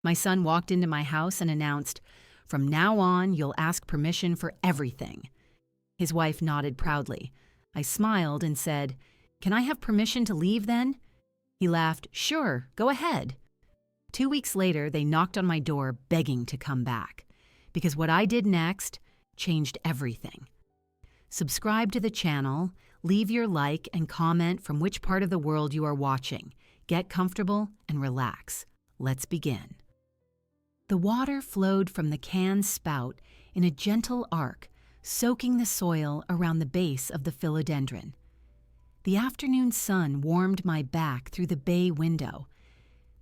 My son walked into my house and announced, "From now on, you'll ask permission for everything." His wife nodded proudly. I smiled and said, "Can I have permission to leave then?" He laughed, "Sure, go ahead." 2 weeks later, they knocked on my door begging to come back, because what I did next changed everything. Subscribe to the channel, leave your like and comment from which part of the world you are watching. Get comfortable and relax. Let's begin. The water flowed from the can's spout in a gentle arc, soaking the soil around the base of the philodendron. The afternoon sun warmed my back through the bay window.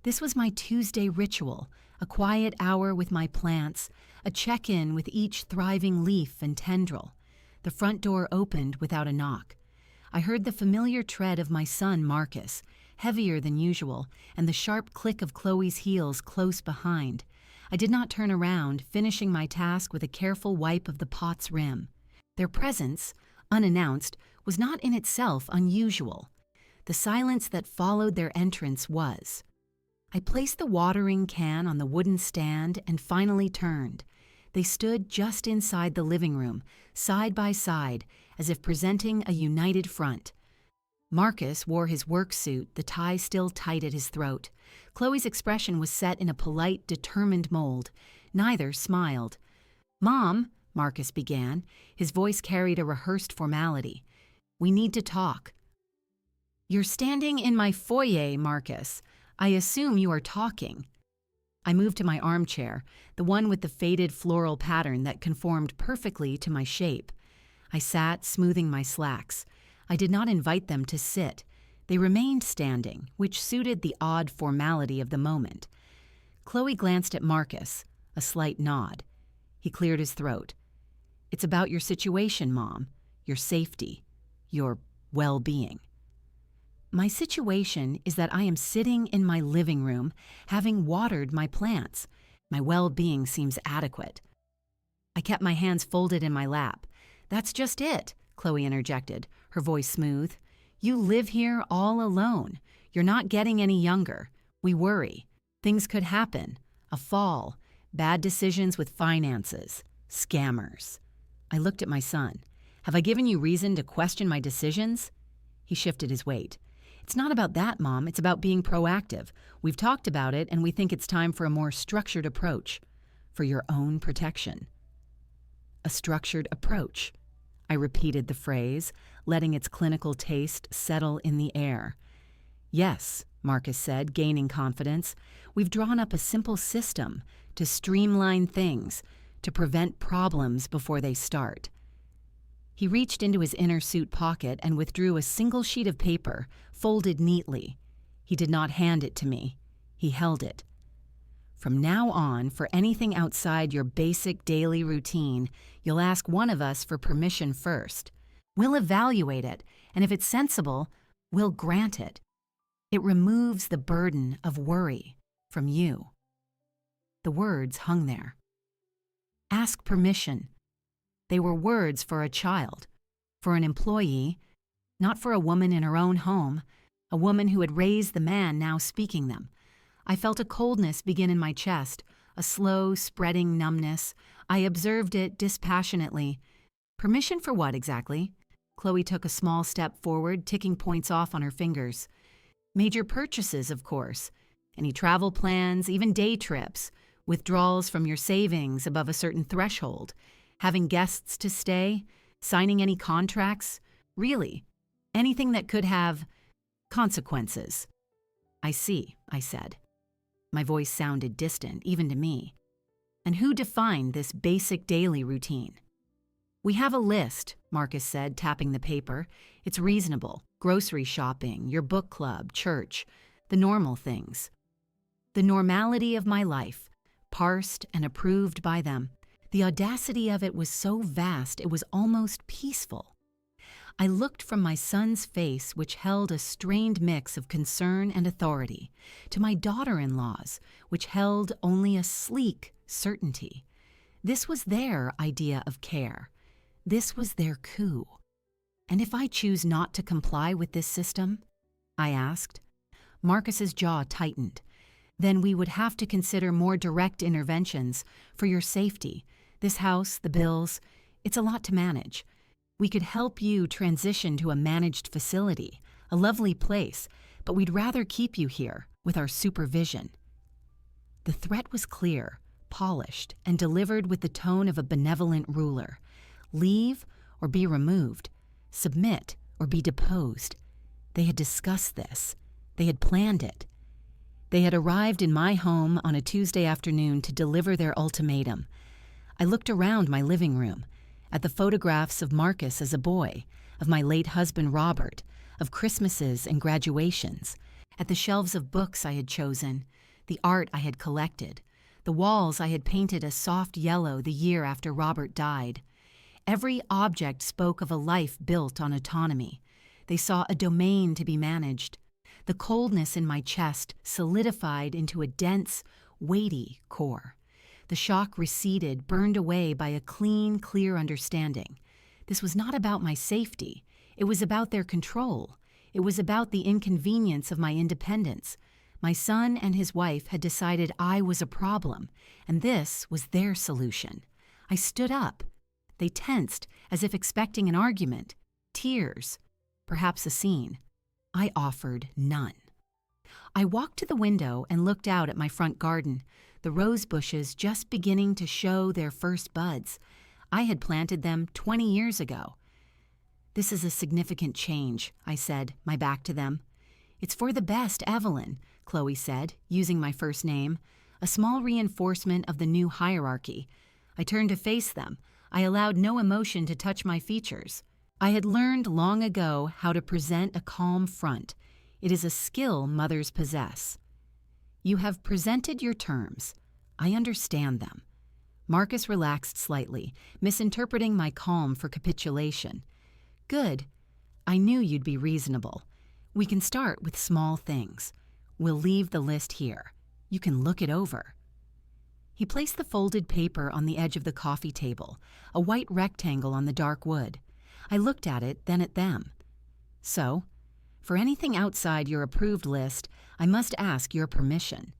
This was my Tuesday ritual, a quiet hour with my plants, a check-in with each thriving leaf and tendril. The front door opened without a knock. I heard the familiar tread of my son Marcus, heavier than usual, and the sharp click of Chloe's heels close behind. I did not turn around, finishing my task with a careful wipe of the pot's rim. Their presence, unannounced, was not in itself unusual. The silence that followed their entrance was. I placed the watering can on the wooden stand and finally turned. They stood just inside the living room, side by side, as if presenting a united front. Marcus wore his work suit, the tie still tight at his throat. Chloe's expression was set in a polite, determined mold. Neither smiled. "Mom," Marcus began. His voice carried a rehearsed formality. "We need to talk." "You're standing in my foyer, Marcus. I assume you are talking." I moved to my armchair, the one with the faded floral pattern that conformed perfectly to my shape. I sat, smoothing my slacks. I did not invite them to sit. They remained standing, which suited the odd formality of the moment. Chloe glanced at Marcus, a slight nod. He cleared his throat. "It's about your situation, Mom, your safety, your well-being." "My situation is that I am sitting in my living room, having watered my plants. My well-being seems adequate." I kept my hands folded in my lap. "That's just it," Chloe interjected, her voice smooth. "You live here all alone. You're not getting any younger. We worry. Things could happen. A fall. Bad decisions with finances. Scammers." I looked at my son. "Have I given you reason to question my decisions?" He shifted his weight. "It's not about that, Mom. It's about being proactive. We've talked about it, and we think it's time for a more structured approach. For your own protection." A structured approach. I repeated the phrase, letting its clinical taste settle in the air. "Yes," Marcus said, gaining confidence. "We've drawn up a simple system to streamline things, to prevent problems before they start." He reached into his inner suit pocket and withdrew a single sheet of paper, folded neatly. He did not hand it to me. He held it. "From now on, for anything outside your basic daily routine, you'll ask one of us for permission first. We'll evaluate it, and if it's sensible, we'll grant it. It removes the burden of worry from you." The words hung there. Ask permission. They were words for a child, for an employee, not for a woman in her own home, a woman who had raised the man now speaking them. I felt a coldness begin in my chest, a slow, spreading numbness. I observed it dispassionately. Permission for what exactly? Chloe took a small step forward, ticking points off on her fingers. Major purchases, of course. Any travel plans, even day trips. Withdrawals from your savings above a certain threshold. Having guests to stay. Signing any contracts. Really, anything that could have consequences. "I see," I said. My voice sounded distant, even to me. "And who defined this basic daily routine?" "We have a list," Marcus said, tapping the paper. "It's reasonable. Grocery shopping, your book club, church, the normal things. The normality of my life, parsed and approved by them. The audacity of it was so vast it was almost peaceful. I looked from my son's face, which held a strained mix of concern and authority, to my daughter-in-law's, which held only a sleek certainty. This was their idea of care. This was their coup. "And if I choose not to comply with this system?" I asked. Marcus's jaw tightened. then we would have to consider more direct interventions for your safety. This house, the bills, it's a lot to manage. We could help you transition to a managed facility, a lovely place, but we'd rather keep you here with our supervision." The threat was clear, polished, and delivered with the tone of a benevolent ruler. Leave or be removed, submit or be deposed. They had discussed this. They had planned it. They had arrived in my home on a Tuesday afternoon to deliver their ultimatum. I looked around my living room, at the photographs of Marcus as a boy, of my late husband Robert, of Christmases and graduations, at the shelves of books I had chosen, the art I had collected, the walls I had painted a soft yellow the year after Robert died. Every object spoke of a life built on autonomy. They saw a domain to be managed. The coldness in my chest solidified into a dense, weighty core. The shock receded, burned away by a clean, clear understanding. This was not about my safety. It was about their control. It was about the inconvenience of my independence. My son and his wife had decided I was a problem, and this was their solution. I stood up. They tensed, as if expecting an argument, tears, perhaps a scene. I offered none. I walked to the window and looked out at my front garden, the rose bushes just beginning to show their first buds. I had planted them 20 years ago. "This is a significant change," I said, my back to them. "It's for the best, Evelyn," Chloe said, using my first name, a small reinforcement of the new hierarchy. I turned to face them. I allowed no emotion to touch my features. I had learned long ago how to present a calm front. It is a skill mothers possess. "You have presented your terms. I understand them." Marcus relaxed slightly, misinterpreting my calm for capitulation. "Good. I knew you'd be reasonable. We can start with small things. We'll leave the list here. You can look it over." He placed the folded paper on the edge of the coffee table, a white rectangle on the dark wood. I looked at it, then at them. "So, for anything outside your approved list, I must ask your permission."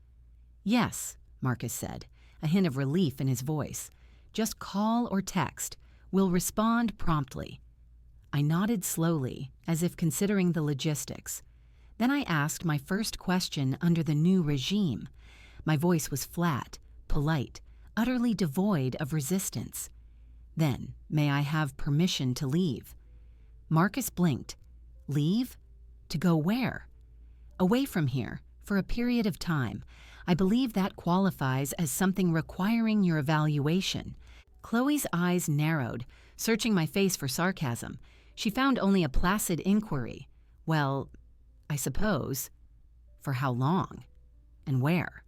"Yes," Marcus said, a hint of relief in his voice. "Just call or text. We'll respond promptly." I nodded slowly, as if considering the logistics. Then I asked my first question under the new regime. My voice was flat, polite, utterly devoid of resistance. "Then, may I have permission to leave?" Marcus blinked. "Leave? To go where?" "Away from here, for a period of time. I believe that qualifies as something requiring your evaluation." Chloe's eyes narrowed, searching my face for sarcasm. She found only a placid inquiry. "Well, I suppose. For how long? And where?"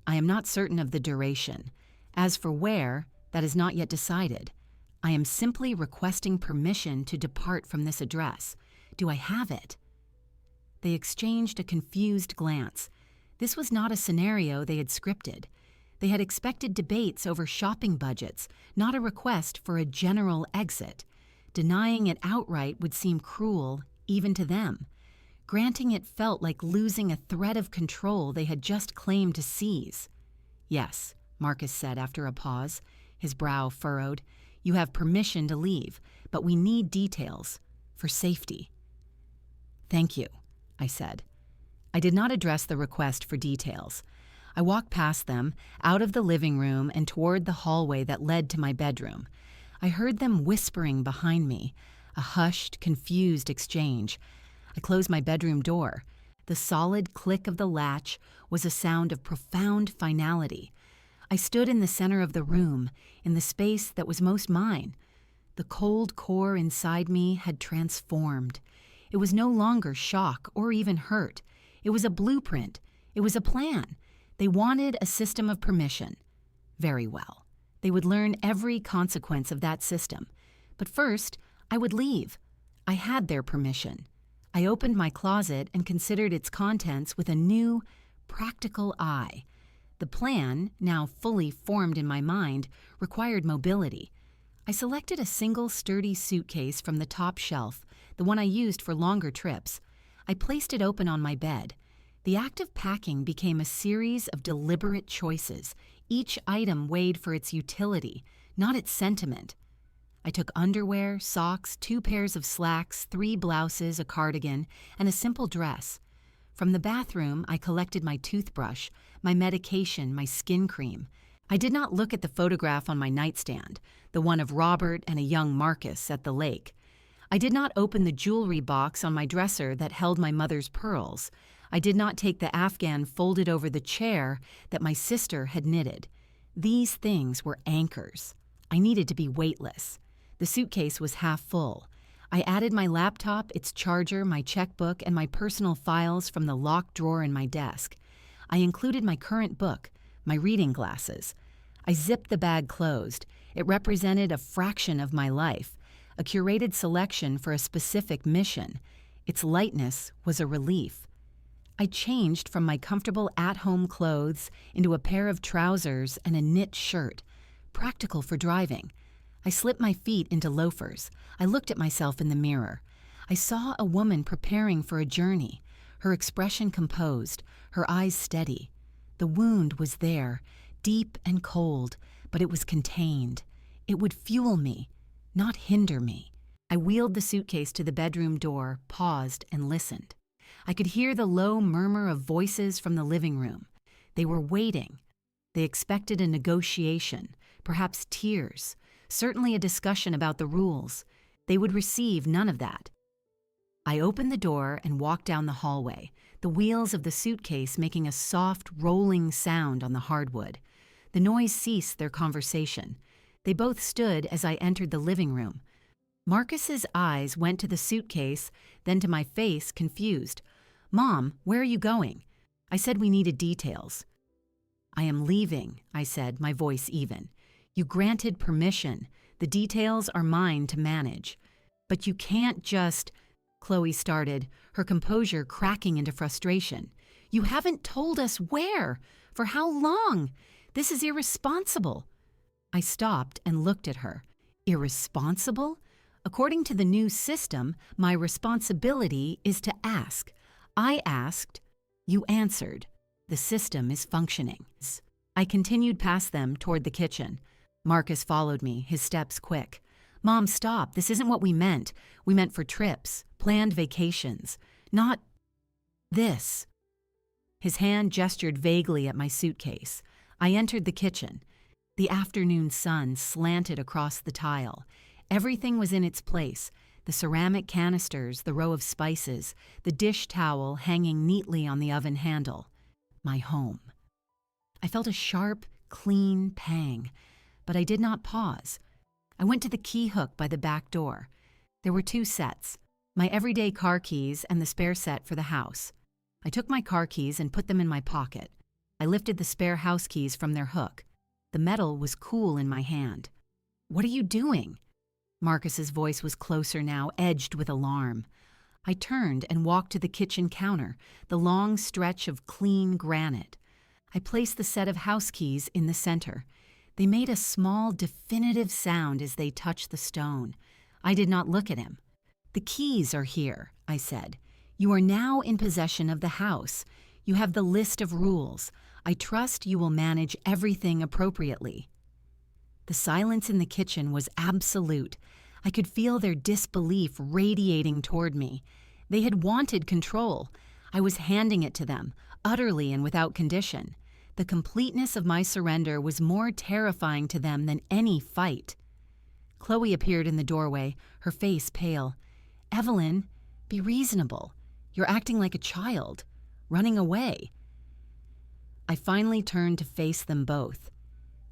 "I am not certain of the duration. As for where, that is not yet decided. I am simply requesting permission to depart from this address. Do I have it?" They exchanged a confused glance. This was not a scenario they had scripted. They had expected debates over shopping budgets, not a request for a general exit. Denying it outright would seem cruel, even to them. Granting it felt like losing a thread of control they had just claimed to seize. "Yes," Marcus said after a pause, his brow furrowed. "You have permission to leave, but we need details. For safety." "Thank you," I said. I did not address the request for details. I walked past them, out of the living room and toward the hallway that led to my bedroom. I heard them whispering behind me, a hushed, confused exchange. I closed my bedroom door. The solid click of the latch was a sound of profound finality. I stood in the center of the room, in the space that was most mine. The cold core inside me had transformed. It was no longer shock or even hurt. It was a blueprint. It was a plan. They wanted a system of permission. Very well. They would learn every consequence of that system. But first, I would leave. I had their permission. I opened my closet and considered its contents with a new, practical eye. The plan, now fully formed in my mind, required mobility. I selected a single sturdy suitcase from the top shelf, the one I used for longer trips. I placed it open on my bed. The act of packing became a series of deliberate choices, each item weighed for its utility, not its sentiment. I took underwear, socks, 2 pairs of slacks, 3 blouses, a cardigan, and a simple dress. From the bathroom, I collected my toothbrush, my medication, my skin cream. I did not look at the photograph on my nightstand, the one of Robert and a young Marcus at the lake. I did not open the jewelry box on my dresser that held my mother's pearls. I did not take the Afghan folded over the chair that my sister had knitted. These things were anchors. I needed to be weightless. The suitcase was half full. I added my laptop, its charger, my checkbook, and my personal files from the locked drawer in my desk. I included my current book, my reading glasses. I zipped the bag closed. It represented a fraction of my life, a curated selection for a specific mission. Its lightness was a relief. I changed from my comfortable at-home clothes into a pair of trousers and a knit shirt, practical for driving. I slipped my feet into loafers. I looked at myself in the mirror. I saw a woman preparing for a journey, her expression composed, her eyes steady. The wound was there, deep and cold, but it was contained. It would fuel me, not hinder me. I wheeled the suitcase to the bedroom door, paused, and listened. I could hear the low murmur of voices from the living room. They were waiting. They expected a negotiation, perhaps tears, certainly a discussion about the rules. They would receive none of that. I opened the door and walked down the hallway, the wheels of the suitcase making a soft, rolling sound on the hardwood. The noise ceased their conversation. They both stood as I entered the living room. Marcus's eyes went to the suitcase, then to my face, confused. "Mom, where are you going?" I said we needed details. "I am leaving," I said, my voice even. "You granted permission. The details are mine to manage. But you can't just—" Chloe started, her composure cracking into frustration. "You haven't told us where. For how long? This is irresponsible." I stopped and looked at her. Irresponsible? According to the new system, my responsibility is to ask. I asked. You answered. The system is functioning. I continued past them toward the kitchen. Marcus followed me, his steps quick. "Mom, stop. This isn't what we meant. We meant for trips, planned vacations, not this." His hand gestured vaguely at my suitcase. I entered the kitchen. The afternoon sun slanted across the tile. Everything was in its place, the ceramic canisters, the row of spices, the dish towel hanging neatly on the oven handle. My home. I felt a sharp, clean pang, but I did not pause. I went to the key hook by the back door. There were 2 sets, my everyday car keys and the spare set for the house. I took my car keys and put them in my pocket. I lifted the spare house keys from their hook. The metal was cool in my hand. "What are you doing?" Marcus's voice was closer now, edged with alarm. I turned and walked to the kitchen counter, the long stretch of clean granite. I placed the set of house keys in the center. They made a small, definitive sound as they touched the stone. I did not look at him. "The keys are here," I said. "You are now in possession of the house. You have the list of rules. I trust you will manage everything appropriately." The silence in the kitchen was absolute. I could feel their disbelief radiating toward me. They had wanted control. I was handing it to them, utterly and without condition. The completeness of my surrender was more terrifying to them than any fight. Chloe appeared in the doorway, her face pale. "Evelyn, be reasonable. You're acting like a child, running away." I finally turned to face them both.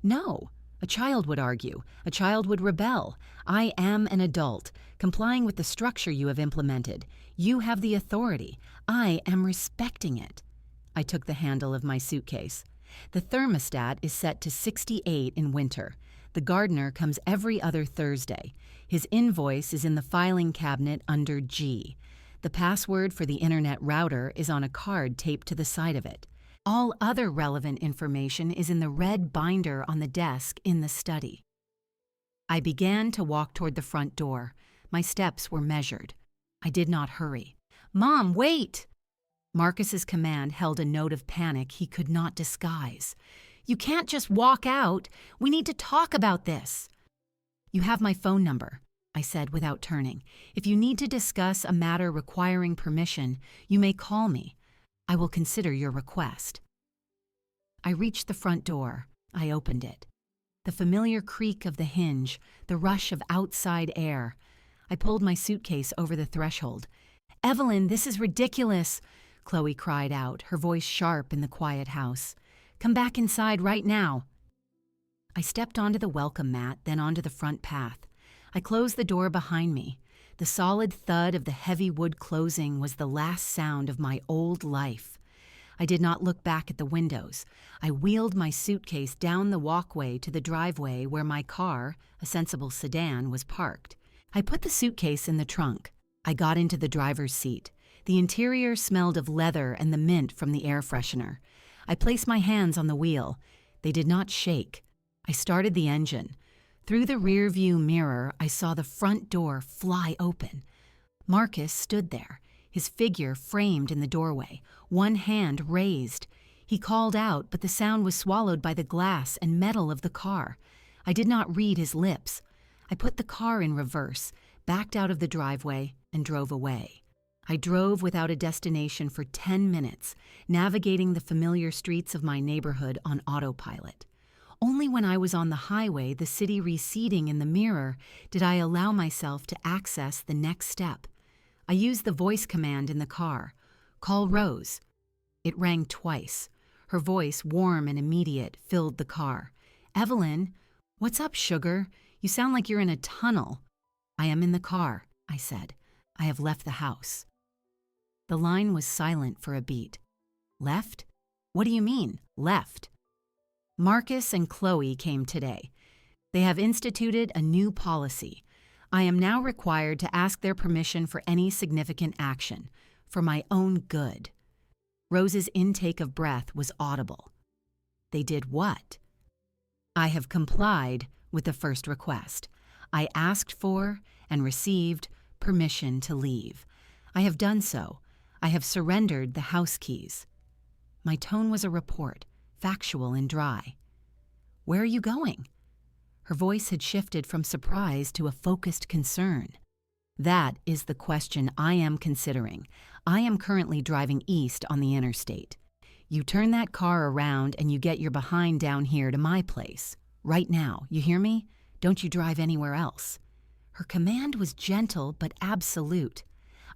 "No. A child would argue. A child would rebel. I am an adult, complying with the structure you have implemented. You have the authority. I am respecting it." I took the handle of my suitcase. "The thermostat is set to 68 in winter. The gardener comes every other Thursday. His invoice is in the filing cabinet under G. The password for the internet router is on a card taped to the side of it. All other relevant information is in the red binder on the desk in the study." I began to walk toward the front door. My steps were measured. I did not hurry. "Mom, wait!" Marcus's command held a note of panic he could not disguise. "You can't just walk out. We need to talk about this." "You have my phone number," I said without turning. "If you need to discuss a matter requiring permission, you may call me. I will consider your request." I reached the front door. I opened it. The familiar creak of the hinge, the rush of outside air. I pulled my suitcase over the threshold. "Evelyn, this is ridiculous," Chloe cried out, her voice sharp in the quiet house. "Come back inside right now." I stepped onto the welcome mat, then onto the front path. I closed the door behind me. The solid thud of the heavy wood closing was the last sound of my old life. I did not look back at the windows. I wheeled my suitcase down the walkway to the driveway where my car, a sensible sedan, was parked. I put the suitcase in the trunk. I got into the driver's seat. The interior smelled of leather and the mint from the air freshener. I placed my hands on the wheel. They did not shake. I started the engine. Through the rear-view mirror, I saw the front door fly open. Marcus stood there, his figure framed in the doorway, one hand raised. He called out, but the sound was swallowed by the glass and metal of the car. I did not read his lips. I put the car in reverse, backed out of the driveway, and drove away. I drove without a destination for 10 minutes, navigating the familiar streets of my neighborhood on autopilot. Only when I was on the highway, the city receding in the mirror, did I allow myself to access the next step. I used the voice command in the car. "Call Rose." It rang twice. Her voice, warm and immediate, filled the car. "Evelyn, what's up, sugar? You sound like you're in a tunnel." "I am in the car," I said. "I have left the house." The line was silent for a beat. "Left? What do you mean, left?" "Marcus and Chloe came today. They have instituted a new policy. I am now required to ask their permission for any significant action, for my own good." Rose's intake of breath was audible. "They did what?" "I have complied with the first request. I asked for and received permission to leave. I have done so. I have surrendered the house keys." My tone was a report, factual and dry. "Where are you going?" Her voice had shifted from surprise to a focused concern. "That is the question I am considering. I am currently driving east on the interstate. You turn that car around and you get your behind down here to my place. Right now, you hear me? Don't you drive anywhere else." Her command was gentle but absolute.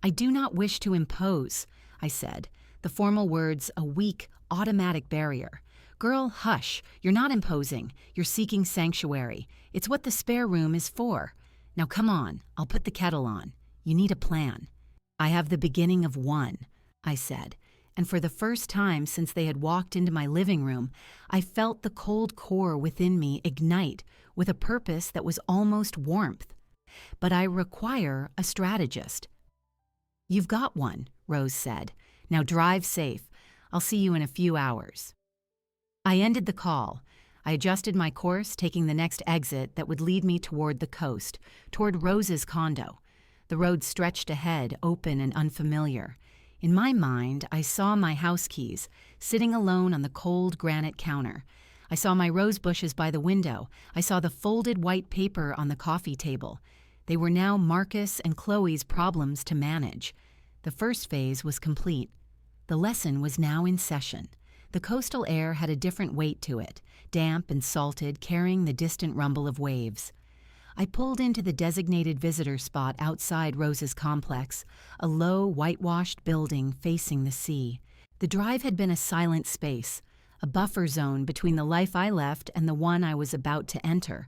"I do not wish to impose," I said, the formal words a weak, automatic barrier. "Girl, hush. You're not imposing. You're seeking sanctuary. It's what the spare room is for. Now come on, I'll put the kettle on. You need a plan." "I have the beginning of one," I said, and for the first time since they had walked into my living room, I felt the cold core within me ignite with a purpose that was almost warmth. "But I require a strategist." "You've got one," Rose said. "Now drive safe. I'll see you in a few hours." I ended the call. I adjusted my course, taking the next exit that would lead me toward the coast, toward Rose's condo. The road stretched ahead, open and unfamiliar. In my mind, I saw my house keys, sitting alone on the cold granite counter. I saw my rose bushes by the window. I saw the folded white paper on the coffee table. They were now Marcus and Chloe's problems to manage. The first phase was complete. The lesson was now in session. The coastal air had a different weight to it, damp and salted, carrying the distant rumble of waves. I pulled into the designated visitor spot outside Rose's complex, a low, whitewashed building facing the sea. The drive had been a silent space, a buffer zone between the life I left and the one I was about to enter.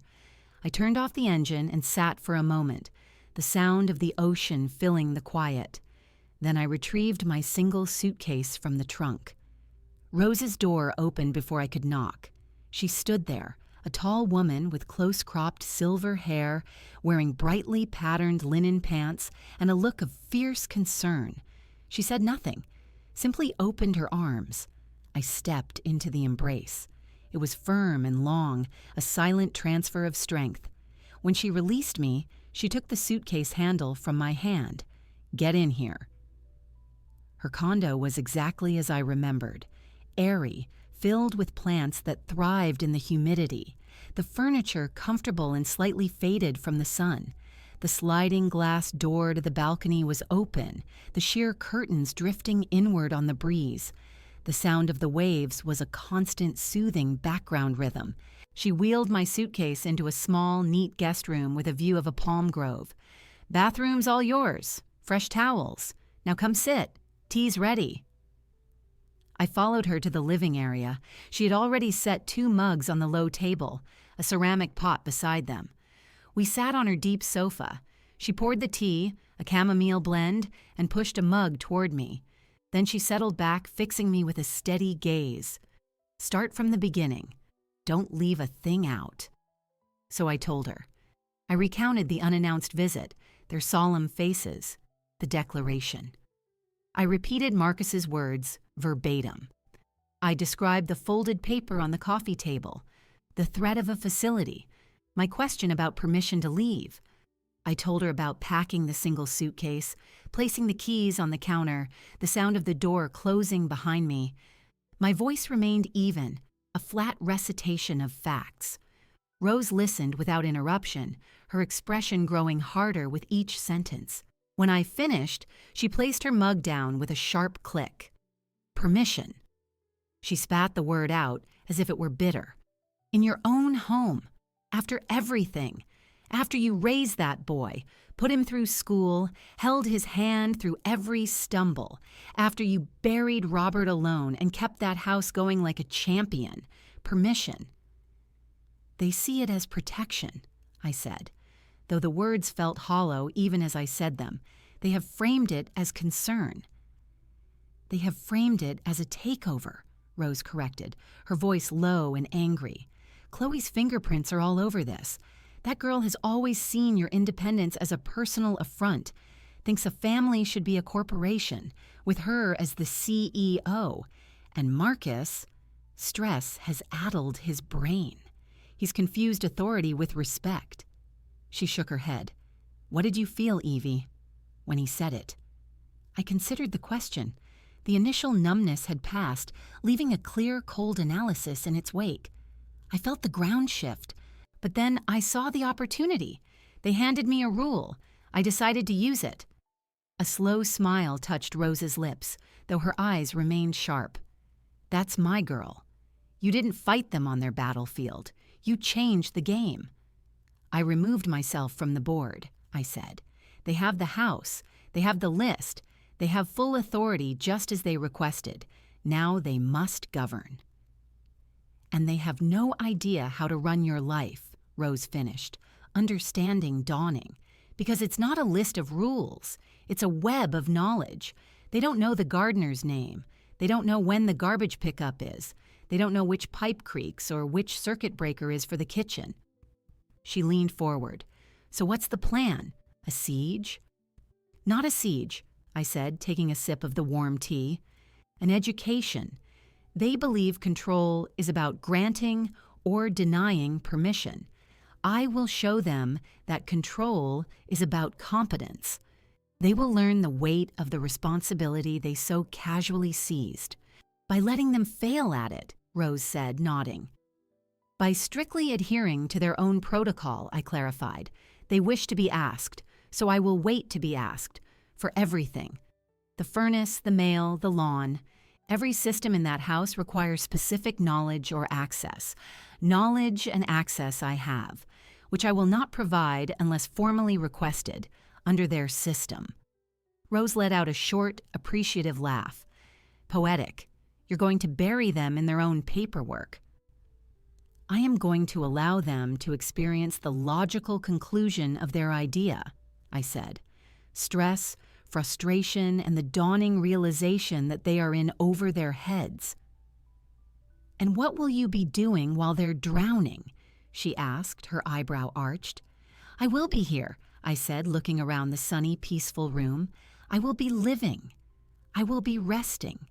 I turned off the engine and sat for a moment, the sound of the ocean filling the quiet. Then I retrieved my single suitcase from the trunk. Rose's door opened before I could knock. She stood there, a tall woman with close-cropped silver hair, wearing brightly patterned linen pants and a look of fierce concern. She said nothing, simply opened her arms. I stepped into the embrace. It was firm and long, a silent transfer of strength. When she released me, she took the suitcase handle from my hand. "Get in here." Her condo was exactly as I remembered, airy, filled with plants that thrived in the humidity, the furniture comfortable and slightly faded from the sun. The sliding glass door to the balcony was open, the sheer curtains drifting inward on the breeze. The sound of the waves was a constant soothing background rhythm. She wheeled my suitcase into a small, neat guest room with a view of a palm grove. "Bathroom's all yours. Fresh towels. Now come sit. Tea's ready." I followed her to the living area. She had already set 2 mugs on the low table, a ceramic pot beside them. We sat on her deep sofa. She poured the tea, a chamomile blend, and pushed a mug toward me. Then she settled back, fixing me with a steady gaze. "Start from the beginning. Don't leave a thing out." So I told her. I recounted the unannounced visit, their solemn faces, the declaration. I repeated Marcus's words verbatim. I described the folded paper on the coffee table, the threat of a facility, my question about permission to leave. I told her about packing the single suitcase, placing the keys on the counter, the sound of the door closing behind me. My voice remained even, a flat recitation of facts. Rose listened without interruption, her expression growing harder with each sentence. When I finished, she placed her mug down with a sharp click. "Permission." She spat the word out as if it were bitter. "In your own home. After everything. After you raised that boy, put him through school, held his hand through every stumble. After you buried Robert alone and kept that house going like a champion. Permission." "They see it as protection," I said. Though the words felt hollow even as I said them, they have framed it as concern. "They have framed it as a takeover," Rose corrected, her voice low and angry. "Chloe's fingerprints are all over this. That girl has always seen your independence as a personal affront, thinks a family should be a corporation, with her as the CEO. And Marcus, stress has addled his brain. He's confused authority with respect." She shook her head. "What did you feel, Evie?" When he said it. I considered the question. The initial numbness had passed, leaving a clear, cold analysis in its wake. I felt the ground shift, but then I saw the opportunity. They handed me a rule. I decided to use it. A slow smile touched Rose's lips, though her eyes remained sharp. "That's my girl. You didn't fight them on their battlefield. You changed the game." I removed myself from the board, I said. "They have the house. They have the list. They have full authority just as they requested. Now they must govern." "And they have no idea how to run your life," Rose finished, understanding dawning. "Because it's not a list of rules. It's a web of knowledge. They don't know the gardener's name. They don't know when the garbage pickup is. They don't know which pipe creaks or which circuit breaker is for the kitchen." She leaned forward. "So what's the plan? A siege?" "Not a siege," I said, taking a sip of the warm tea. "An education. They believe control is about granting or denying permission. I will show them that control is about competence. They will learn the weight of the responsibility they so casually seized. By letting them fail at it," Rose said, nodding. "By strictly adhering to their own protocol," I clarified. "They wish to be asked, so I will wait to be asked. For everything. The furnace, the mail, the lawn. Every system in that house requires specific knowledge or access. Knowledge and access I have, which I will not provide unless formally requested, under their system." Rose let out a short, appreciative laugh. "Poetic. You're going to bury them in their own paperwork." "I am going to allow them to experience the logical conclusion of their idea," I said. "Stress, frustration, and the dawning realization that they are in over their heads." "And what will you be doing while they're drowning?" she asked, her eyebrow arched. "I will be here," I said, looking around the sunny, peaceful room. "I will be living. I will be resting.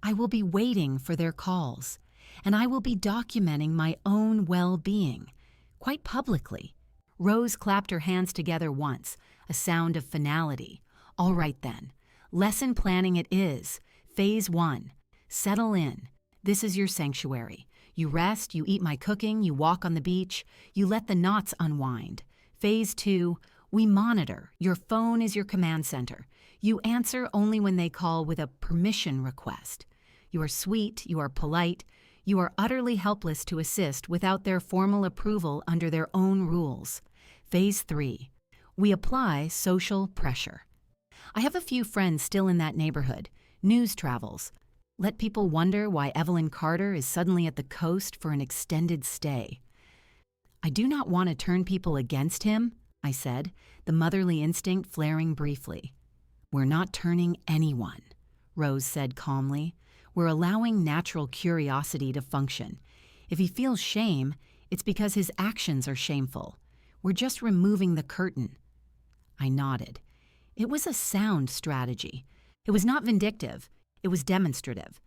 I will be waiting for their calls. And I will be documenting my own well-being, quite publicly." Rose clapped her hands together once, a sound of finality. "All right then, Lesson planning it is. Phase 1. Settle in. This is your sanctuary. You rest, you eat my cooking, you walk on the beach, you let the knots unwind. Phase 2. We monitor. Your phone is your command center. You answer only when they call with a permission request. You are sweet, you are polite, you are utterly helpless to assist without their formal approval under their own rules. Phase 3. We apply social pressure. I have a few friends still in that neighborhood. News travels. Let people wonder why Evelyn Carter is suddenly at the coast for an extended stay. I do not want to turn people against him, I said, the motherly instinct flaring briefly. We're not turning anyone, Rose said calmly. We're allowing natural curiosity to function. If he feels shame, it's because his actions are shameful. We're just removing the curtain. I nodded. It was a sound strategy. It was not vindictive. It was demonstrative.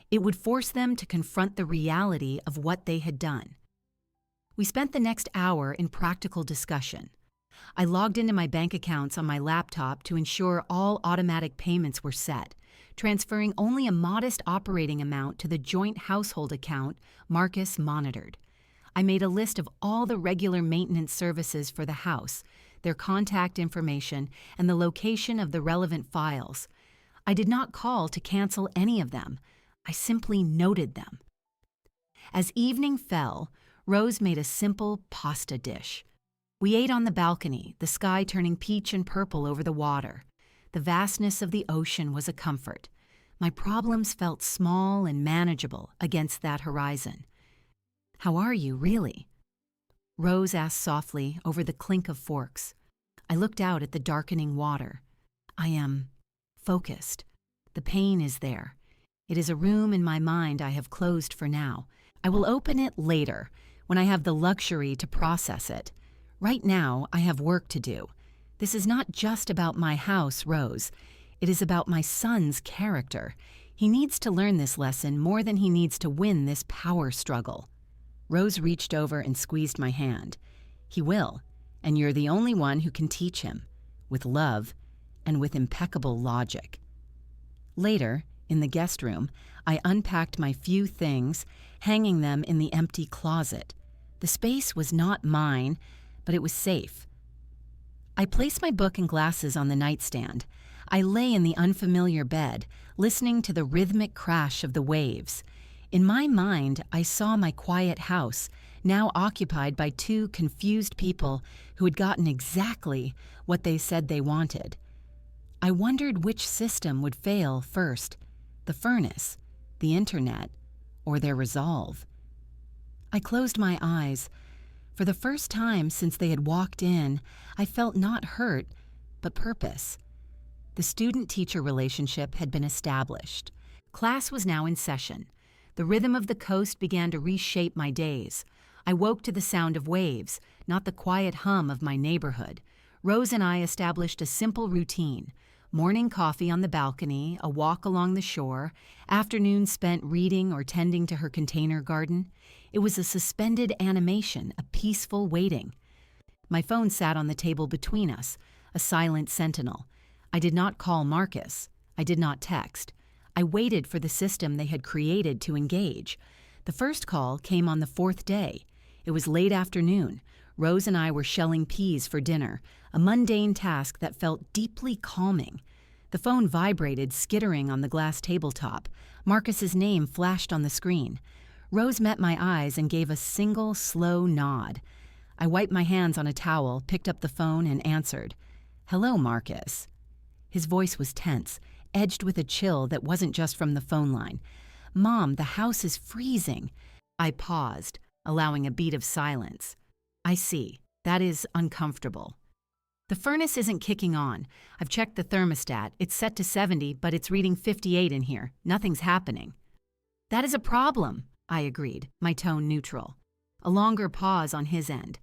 It would force them to confront the reality of what they had done. We spent the next hour in practical discussion. I logged into my bank accounts on my laptop to ensure all automatic payments were set, transferring only a modest operating amount to the joint household account Marcus monitored. I made a list of all the regular maintenance services for the house, their contact information, and the location of the relevant files. I did not call to cancel any of them. I simply noted them. As evening fell, Rose made a simple pasta dish. We ate on the balcony, the sky turning peach and purple over the water. The vastness of the ocean was a comfort. My problems felt small and manageable against that horizon. How are you, really? Rose asked softly over the clink of forks. I looked out at the darkening water. I am focused. The pain is there. It is a room in my mind I have closed for now. I will open it later, when I have the luxury to process it. Right now, I have work to do. This is not just about my house, Rose. It is about my son's character. He needs to learn this lesson more than he needs to win this power struggle. Rose reached over and squeezed my hand. He will, and you're the only one who can teach him, with love and with impeccable logic. Later, in the guest room, I unpacked my few things, hanging them in the empty closet. The space was not mine, but it was safe. I placed my book and glasses on the nightstand. I lay in the unfamiliar bed, listening to the rhythmic crash of the waves. In my mind, I saw my quiet house, now occupied by two confused people who had gotten exactly what they said they wanted. I wondered which system would fail first, the furnace, the internet, or their resolve. I closed my eyes. For the first time since they had walked in, I felt not hurt, but purpose. The student-teacher relationship had been established. Class was now in session. The rhythm of the coast began to reshape my days. I woke to the sound of waves, not the quiet hum of my neighborhood. Rose and I established a simple routine: morning coffee on the balcony, a walk along the shore, afternoons spent reading or tending to her container garden. It was a suspended animation, a peaceful waiting. My phone sat on the table between us, a silent sentinel. I did not call Marcus. I did not text. I waited for the system they had created to engage. The first call came on the fourth day. It was late afternoon. Rose and I were shelling peas for dinner, a mundane task that felt deeply calming. The phone vibrated, skittering on the glass tabletop. Marcus's name flashed on the screen. Rose met my eyes and gave a single, slow nod. I wiped my hands on a towel, picked up the phone, and answered. "Hello, Marcus." His voice was tense, edged with a chill that wasn't just from the phone line. "Mom, the house is freezing." I paused, allowing a beat of silence. "I see. That is uncomfortable." "The furnace isn't kicking on. I've checked the thermostat. It's set to 70, but it's reading 58 in here. Nothing's happening." "That is a problem," I agreed, my tone neutral. A longer pause on his end.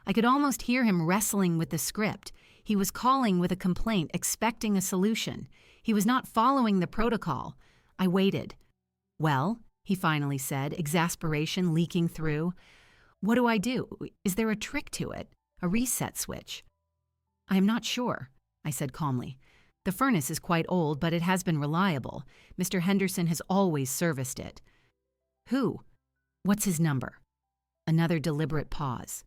I could almost hear him wrestling with the script. He was calling with a complaint, expecting a solution. He was not following the protocol. I waited. "Well," he finally said, exasperation leaking through. "What do I do? Is there a trick to it? A reset switch?" "I am not sure," I said calmly. The furnace is quite old, but it has been reliable. Mr. Henderson has always serviced it. Who? What's his number? Another deliberate pause.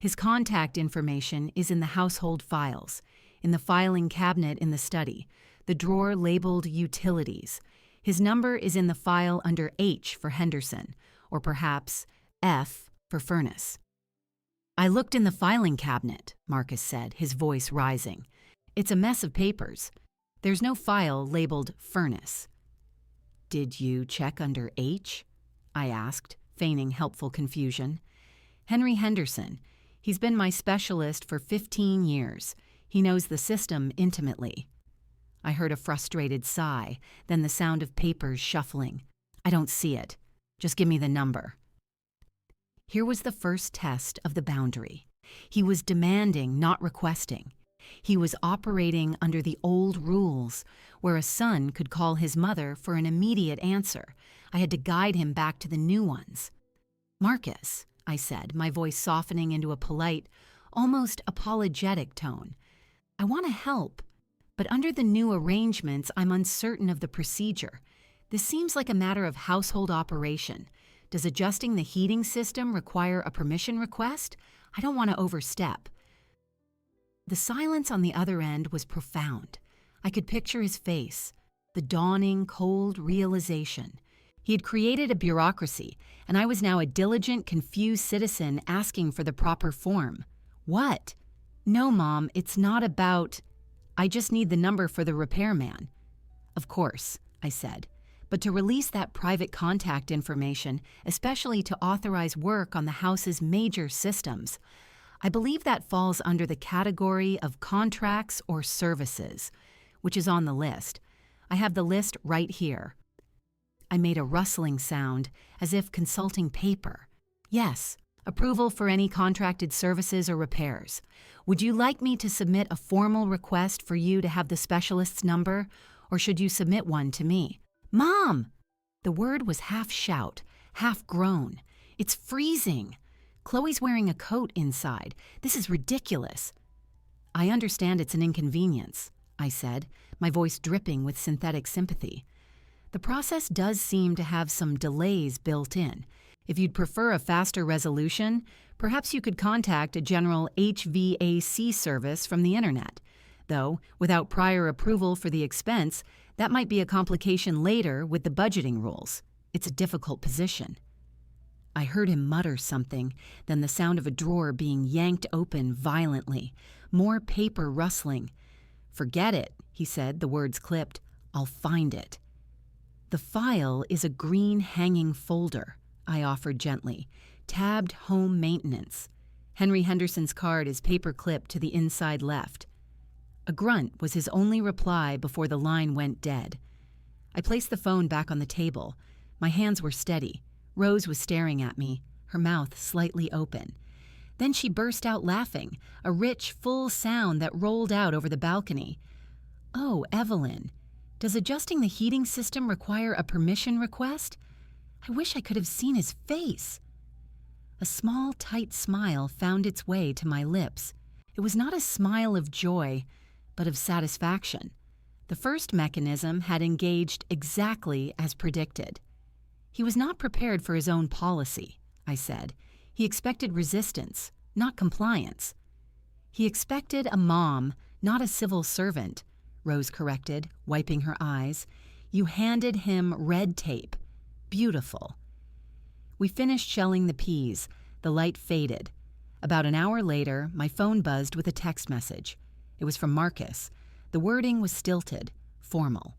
His contact information is in the household files, in the filing cabinet in the study, the drawer labeled Utilities. His number is in the file under H for Henderson, or perhaps F for Furnace. I looked in the filing cabinet, Marcus said, his voice rising. It's a mess of papers. There's no file labeled Furnace. Did you check under H? I asked, feigning helpful confusion. Henry Henderson. He's been my specialist for 15 years. He knows the system intimately. I heard a frustrated sigh, then the sound of papers shuffling. I don't see it. Just give me the number. Here was the first test of the boundary. He was demanding, not requesting. He was operating under the old rules, where a son could call his mother for an immediate answer. I had to guide him back to the new ones. Marcus, I said, my voice softening into a polite, almost apologetic tone. I want to help, but under the new arrangements, I'm uncertain of the procedure. This seems like a matter of household operation. Does adjusting the heating system require a permission request? I don't want to overstep. The silence on the other end was profound. I could picture his face, the dawning, cold realization. He had created a bureaucracy, and I was now a diligent, confused citizen asking for the proper form. What? No, Mom, it's not about... I just need the number for the repairman. Of course, I said, but to release that private contact information, especially to authorize work on the house's major systems, I believe that falls under the category of contracts or services, which is on the list. I have the list right here. I made a rustling sound, as if consulting paper. Yes, approval for any contracted services or repairs. Would you like me to submit a formal request for you to have the specialist's number, or should you submit one to me? Mom! The word was half shout, half groan. It's freezing. Chloe's wearing a coat inside. This is ridiculous. I understand it's an inconvenience, I said, my voice dripping with synthetic sympathy. The process does seem to have some delays built in. If you'd prefer a faster resolution, perhaps you could contact a general HVAC service from the internet. Though, without prior approval for the expense, that might be a complication later with the budgeting rules. It's a difficult position. I heard him mutter something, then the sound of a drawer being yanked open violently, more paper rustling. Forget it, he said, the words clipped. I'll find it. The file is a green hanging folder, I offered gently, tabbed home maintenance. Henry Henderson's card is paper clipped to the inside left. A grunt was his only reply before the line went dead. I placed the phone back on the table. My hands were steady. Rose was staring at me, her mouth slightly open. Then she burst out laughing, a rich, full sound that rolled out over the balcony. Oh, Evelyn, does adjusting the heating system require a permission request? I wish I could have seen his face. A small, tight smile found its way to my lips. It was not a smile of joy, but of satisfaction. The first mechanism had engaged exactly as predicted. He was not prepared for his own policy, I said. He expected resistance, not compliance. He expected a mom, not a civil servant, Rose corrected, wiping her eyes. You handed him red tape. Beautiful. We finished shelling the peas. The light faded. About an hour later, my phone buzzed with a text message. It was from Marcus. The wording was stilted, formal.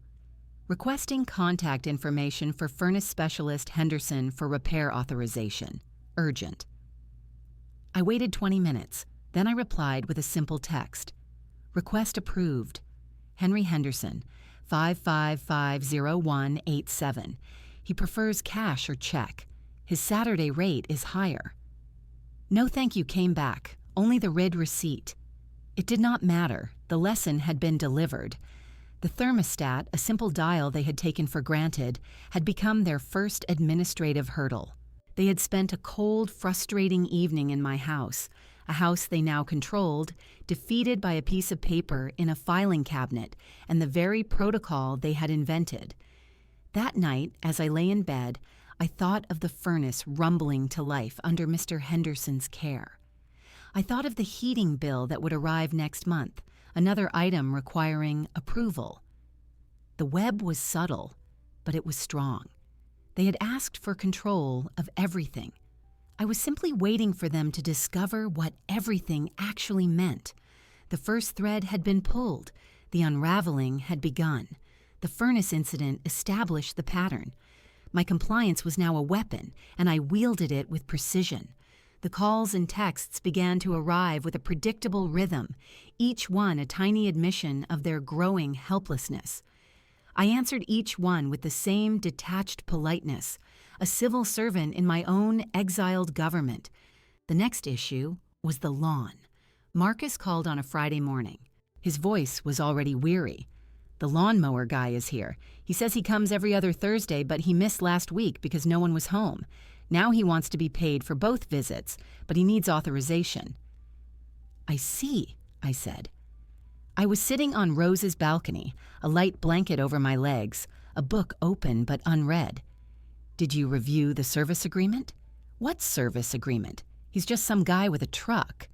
Requesting contact information for furnace specialist Henderson for repair authorization. Urgent. I waited 20 minutes. Then I replied with a simple text. Request approved. Henry Henderson, 5550187. He prefers cash or check. His Saturday rate is higher. No thank you came back, only the red receipt. It did not matter. The lesson had been delivered. The thermostat, a simple dial they had taken for granted, had become their first administrative hurdle. They had spent a cold, frustrating evening in my house. a house they now controlled, defeated by a piece of paper in a filing cabinet and the very protocol they had invented. That night, as I lay in bed, I thought of the furnace rumbling to life under Mr. Henderson's care. I thought of the heating bill that would arrive next month, another item requiring approval. The web was subtle, but it was strong. They had asked for control of everything. I was simply waiting for them to discover what everything actually meant. The first thread had been pulled. The unraveling had begun. The furnace incident established the pattern. My compliance was now a weapon, and I wielded it with precision. The calls and texts began to arrive with a predictable rhythm, each one a tiny admission of their growing helplessness. I answered each one with the same detached politeness, a civil servant in my own exiled government. The next issue was the lawn. Marcus called on a Friday morning. His voice was already weary. "The lawnmower guy is here. He says he comes every other Thursday, but he missed last week because no one was home. Now he wants to be paid for both visits, but he needs authorization." "I see," I said. I was sitting on Rose's balcony, a light blanket over my legs, a book open but unread. "Did you review the service agreement?" "What service agreement? He's just some guy with a truck."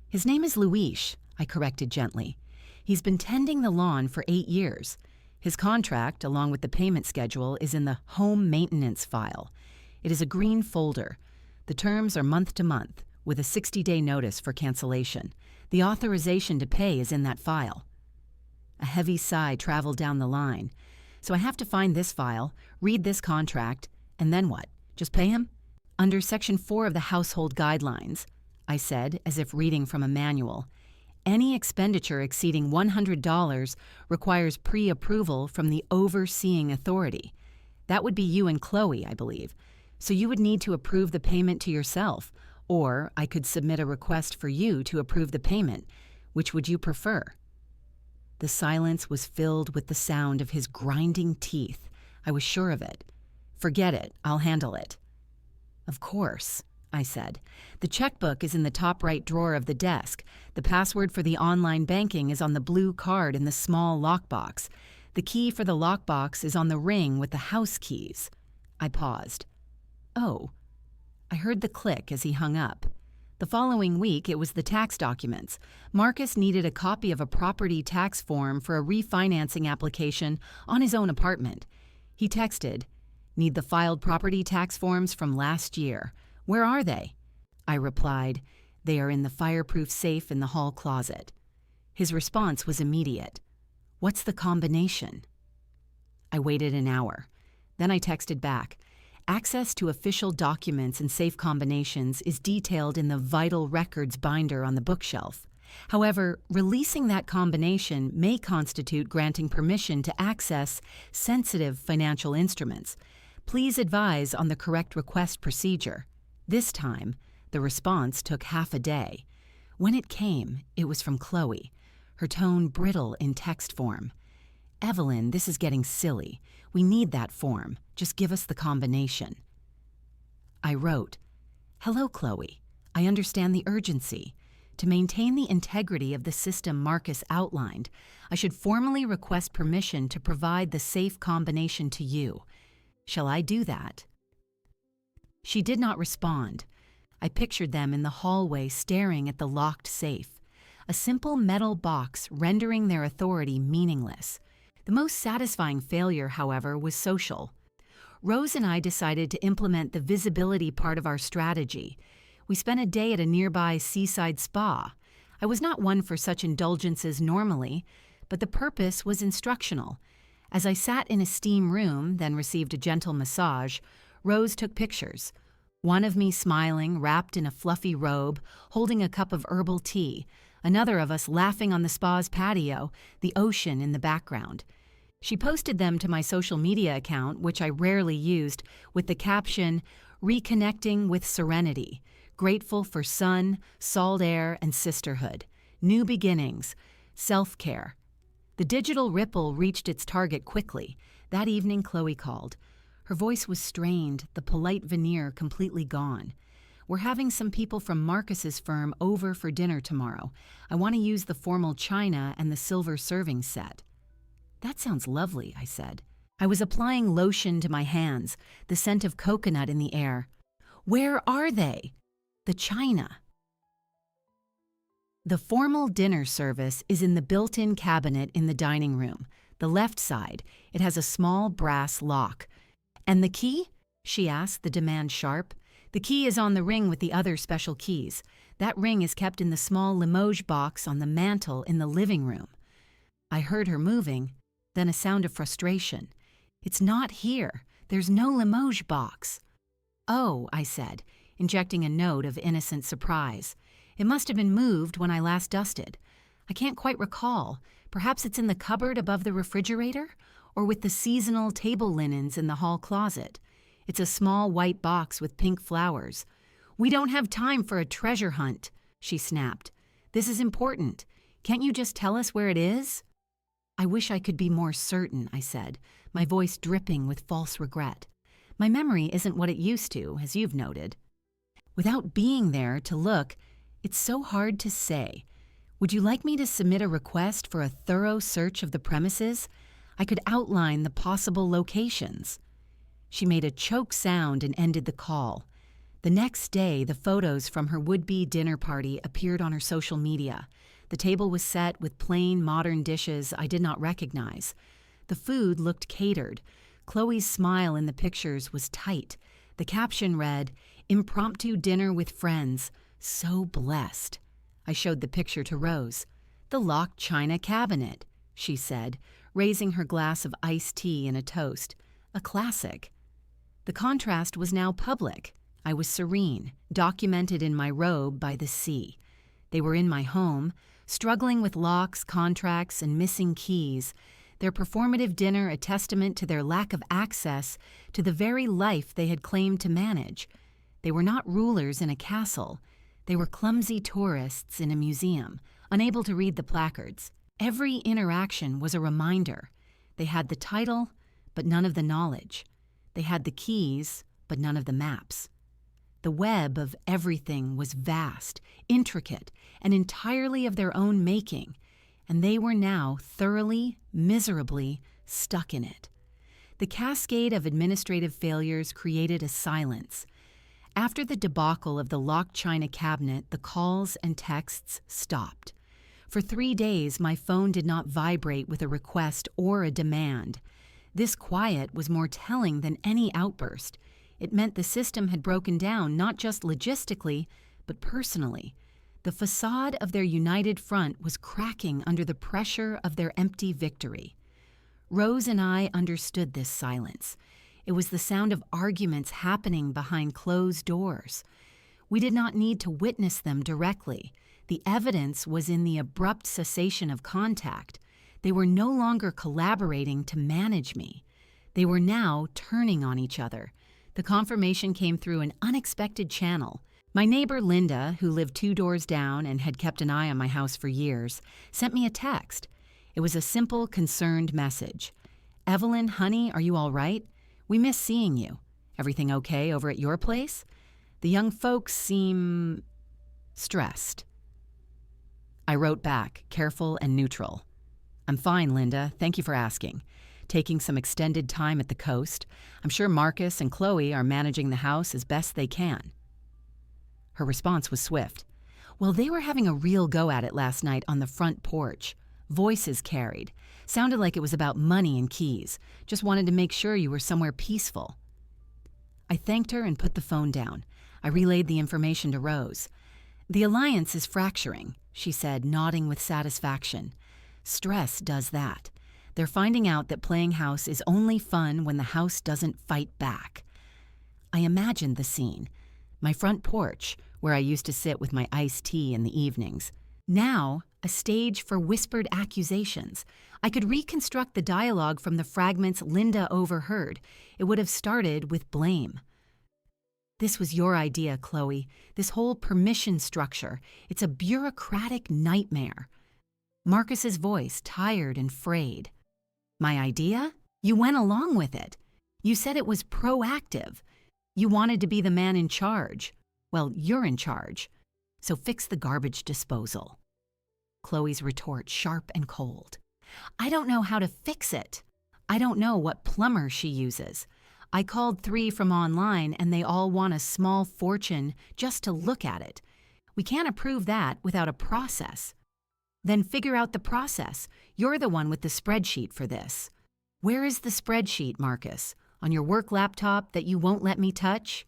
"His name is Luis," I corrected gently. "He's been tending the lawn for 8 years. His contract, along with the payment schedule, is in the home maintenance file. It is a green folder. The terms are month to month, with a 60-day notice for cancellation. The authorization to pay is in that file." A heavy sigh traveled down the line. "So I have to find this file, read this contract, and then what? Just pay him?" "Under Section 4 of the Household Guidelines," I said, as if reading from a manual, "any expenditure exceeding $100 requires pre-approval from the overseeing authority. That would be you and Chloe, I believe. So you would need to approve the payment to yourself, or I could submit a request for you to approve the payment. Which would you prefer?" The silence was filled with the sound of his grinding teeth. I was sure of it. "Forget it. I'll handle it." "Of course," I said. "The checkbook is in the top right drawer of the desk. The password for the online banking is on the blue card in the small lockbox. The key for the lockbox is on the ring with the house keys." I paused. "Oh." I heard the click as he hung up. The following week, it was the tax documents. Marcus needed a copy of a property tax form for a refinancing application on his own apartment. He texted, "Need the filed property tax forms from last year. Where are they?" I replied, "They are in the fireproof safe in the hall closet." His response was immediate. "What's the combination?" I waited an hour. Then I texted back, "Access to official documents and safe combinations is detailed in the vital records binder on the bookshelf. However, releasing that combination may constitute granting permission to access sensitive financial instruments. Please advise on the correct request procedure." This time, the response took half a day. When it came, it was from Chloe, her tone brittle in text form. "Evelyn, this is getting silly. We need that form. Just give us the combination." I wrote, "Hello, Chloe. I understand the urgency. To maintain the integrity of the system Marcus outlined, I should formally request permission to provide the safe combination to you. Shall I do that?" She did not respond. I pictured them in the hallway staring at the locked safe, a simple metal box rendering their authority meaningless. The most satisfying failure, however, was social. Rose and I decided to implement the visibility part of our strategy. We spent a day at a nearby seaside spa. I was not one for such indulgences normally, but the purpose was instructional. As I sat in a steam room, then received a gentle massage, Rose took pictures. One of me smiling, wrapped in a fluffy robe, holding a cup of herbal tea, another of us laughing on the spa's patio, the ocean in the background. She posted them to my social media account, which I rarely used, with the caption, "Reconnecting with Serenity, grateful for sun, salt air, and sisterhood. New beginnings, self-care." The digital ripple reached its target quickly. That evening, Chloe called. Her voice was strained, the polite veneer completely gone. We're having some people from Marcus's firm over for dinner tomorrow. I want to use the formal china and the silver serving set." "That sounds lovely," I said. I was applying lotion to my hands, the scent of coconut in the air. "Where are they?" "The china." The formal dinner service is in the built-in cabinet in the dining room, the left side. It has a small brass lock. "And the key?" she asked, the demand sharp. "The key is on the ring with the other special keys. That ring is kept in the small Limoges box on the mantel in the living room." I heard her moving, then a sound of frustration. "It's not here. There's no Limoges box." "Oh," I said, injecting a note of innocent surprise. "It must have been moved when I last dusted. I can't quite recall. Perhaps it's in the cupboard above the refrigerator, or with the seasonal table linens in the hall closet. It's a small white box with pink flowers." "We don't have time for a treasure hunt," she snapped. "This is important. Can't you just tell us where it is?" "I wish I could be more certain," I said, my voice dripping with false regret. "My memory isn't what it used to, as you've noted. Without being there to look, it's so hard to say. Would you like me to submit a request for a thorough search of the premises? I could outline the possible locations." She made a choke sound and ended the call. The next day, the photos from her would-be dinner party appeared on her social media. The table was set with plain, modern dishes I did not recognize. The food looked catered. Chloe's smile in the pictures was tight. The caption read, "Impromptu dinner with friends. So blessed." I showed the picture to Rose. "The locked china cabinet," she said, raising her glass of iced tea and a toast. "A classic." The contrast was now public. I was serene, documented in my robe by the sea. They were in my home, struggling with locks, contracts, and missing keys. Their performative dinner a testament to their lack of access to the very life they had claimed to manage. They were not rulers in a castle. They were clumsy tourists in a museum, unable to read the placards. Every interaction was a reminder. They had the title, but none of the knowledge. They had the keys, but none of the maps. The web of everything was vast, intricate, and entirely of their own making, and they were now thoroughly, miserably stuck in it. The cascade of administrative failures created a silence. After the debacle of the locked china cabinet, the calls and texts stopped. For 3 days, my phone did not vibrate with a request or a demand. This quiet was more telling than any outburst. It meant the system had broken down not just logistically, but personally. The facade of their united front was cracking under the pressure of their empty victory. Rose and I understood this silence. It was the sound of arguments happening behind closed doors. We did not need to witness them directly. The evidence was in the abrupt cessation of contact. They were no longer collaborating to manage me. They were now turning on each other. The confirmation came through an unexpected channel. My neighbor Linda, who lived 2 doors down and had kept an eye on my house for years, sent me a text. It was a simple, concerned message. "Evelyn, honey, are you all right? We miss seeing you. Everything okay over at your place? The young folks seem stressed." I wrote back, careful and neutral. "I'm fine, Linda. Thank you for asking. Taking some extended time at the coast. I'm sure Marcus and Chloe are managing the house as best they can." Her response was swift. "Well, they were having a real go at it last night on the front porch. Voices carried. Sounded like it was about money and keys. Just wanted to make sure you were somewhere peaceful." I thanked her and put the phone down. I relayed the information to Rose. "The alliance is fracturing," she said, nodding with satisfaction. "Stress does that. They're finding out that playing house is only fun when the house doesn't fight back." I imagined the scene. My front porch, where I used to sit with my iced tea in the evenings. Now, a stage for whispered accusations. I could reconstruct the dialogue from the fragments Linda overheard. It would have started with blame. "This was your idea, Chloe. This whole permission structure. It's a bureaucratic nightmare." Marcus's voice, tired and frayed. "My idea? You went along with it. You said it was proactive. You wanted to be the man in charge." Well, you're in charge, so fix the garbage disposal. Chloe's retort sharp and cold. I don't know how to fix it. I don't know what plumber she uses. I called 3 from online and they all want a small fortune just to look at it. We can't approve that without a process. Then figure out the process. You're the one with the spreadsheet for this. Where is the spreadsheet, Marcus? On your work laptop that you won't let me touch?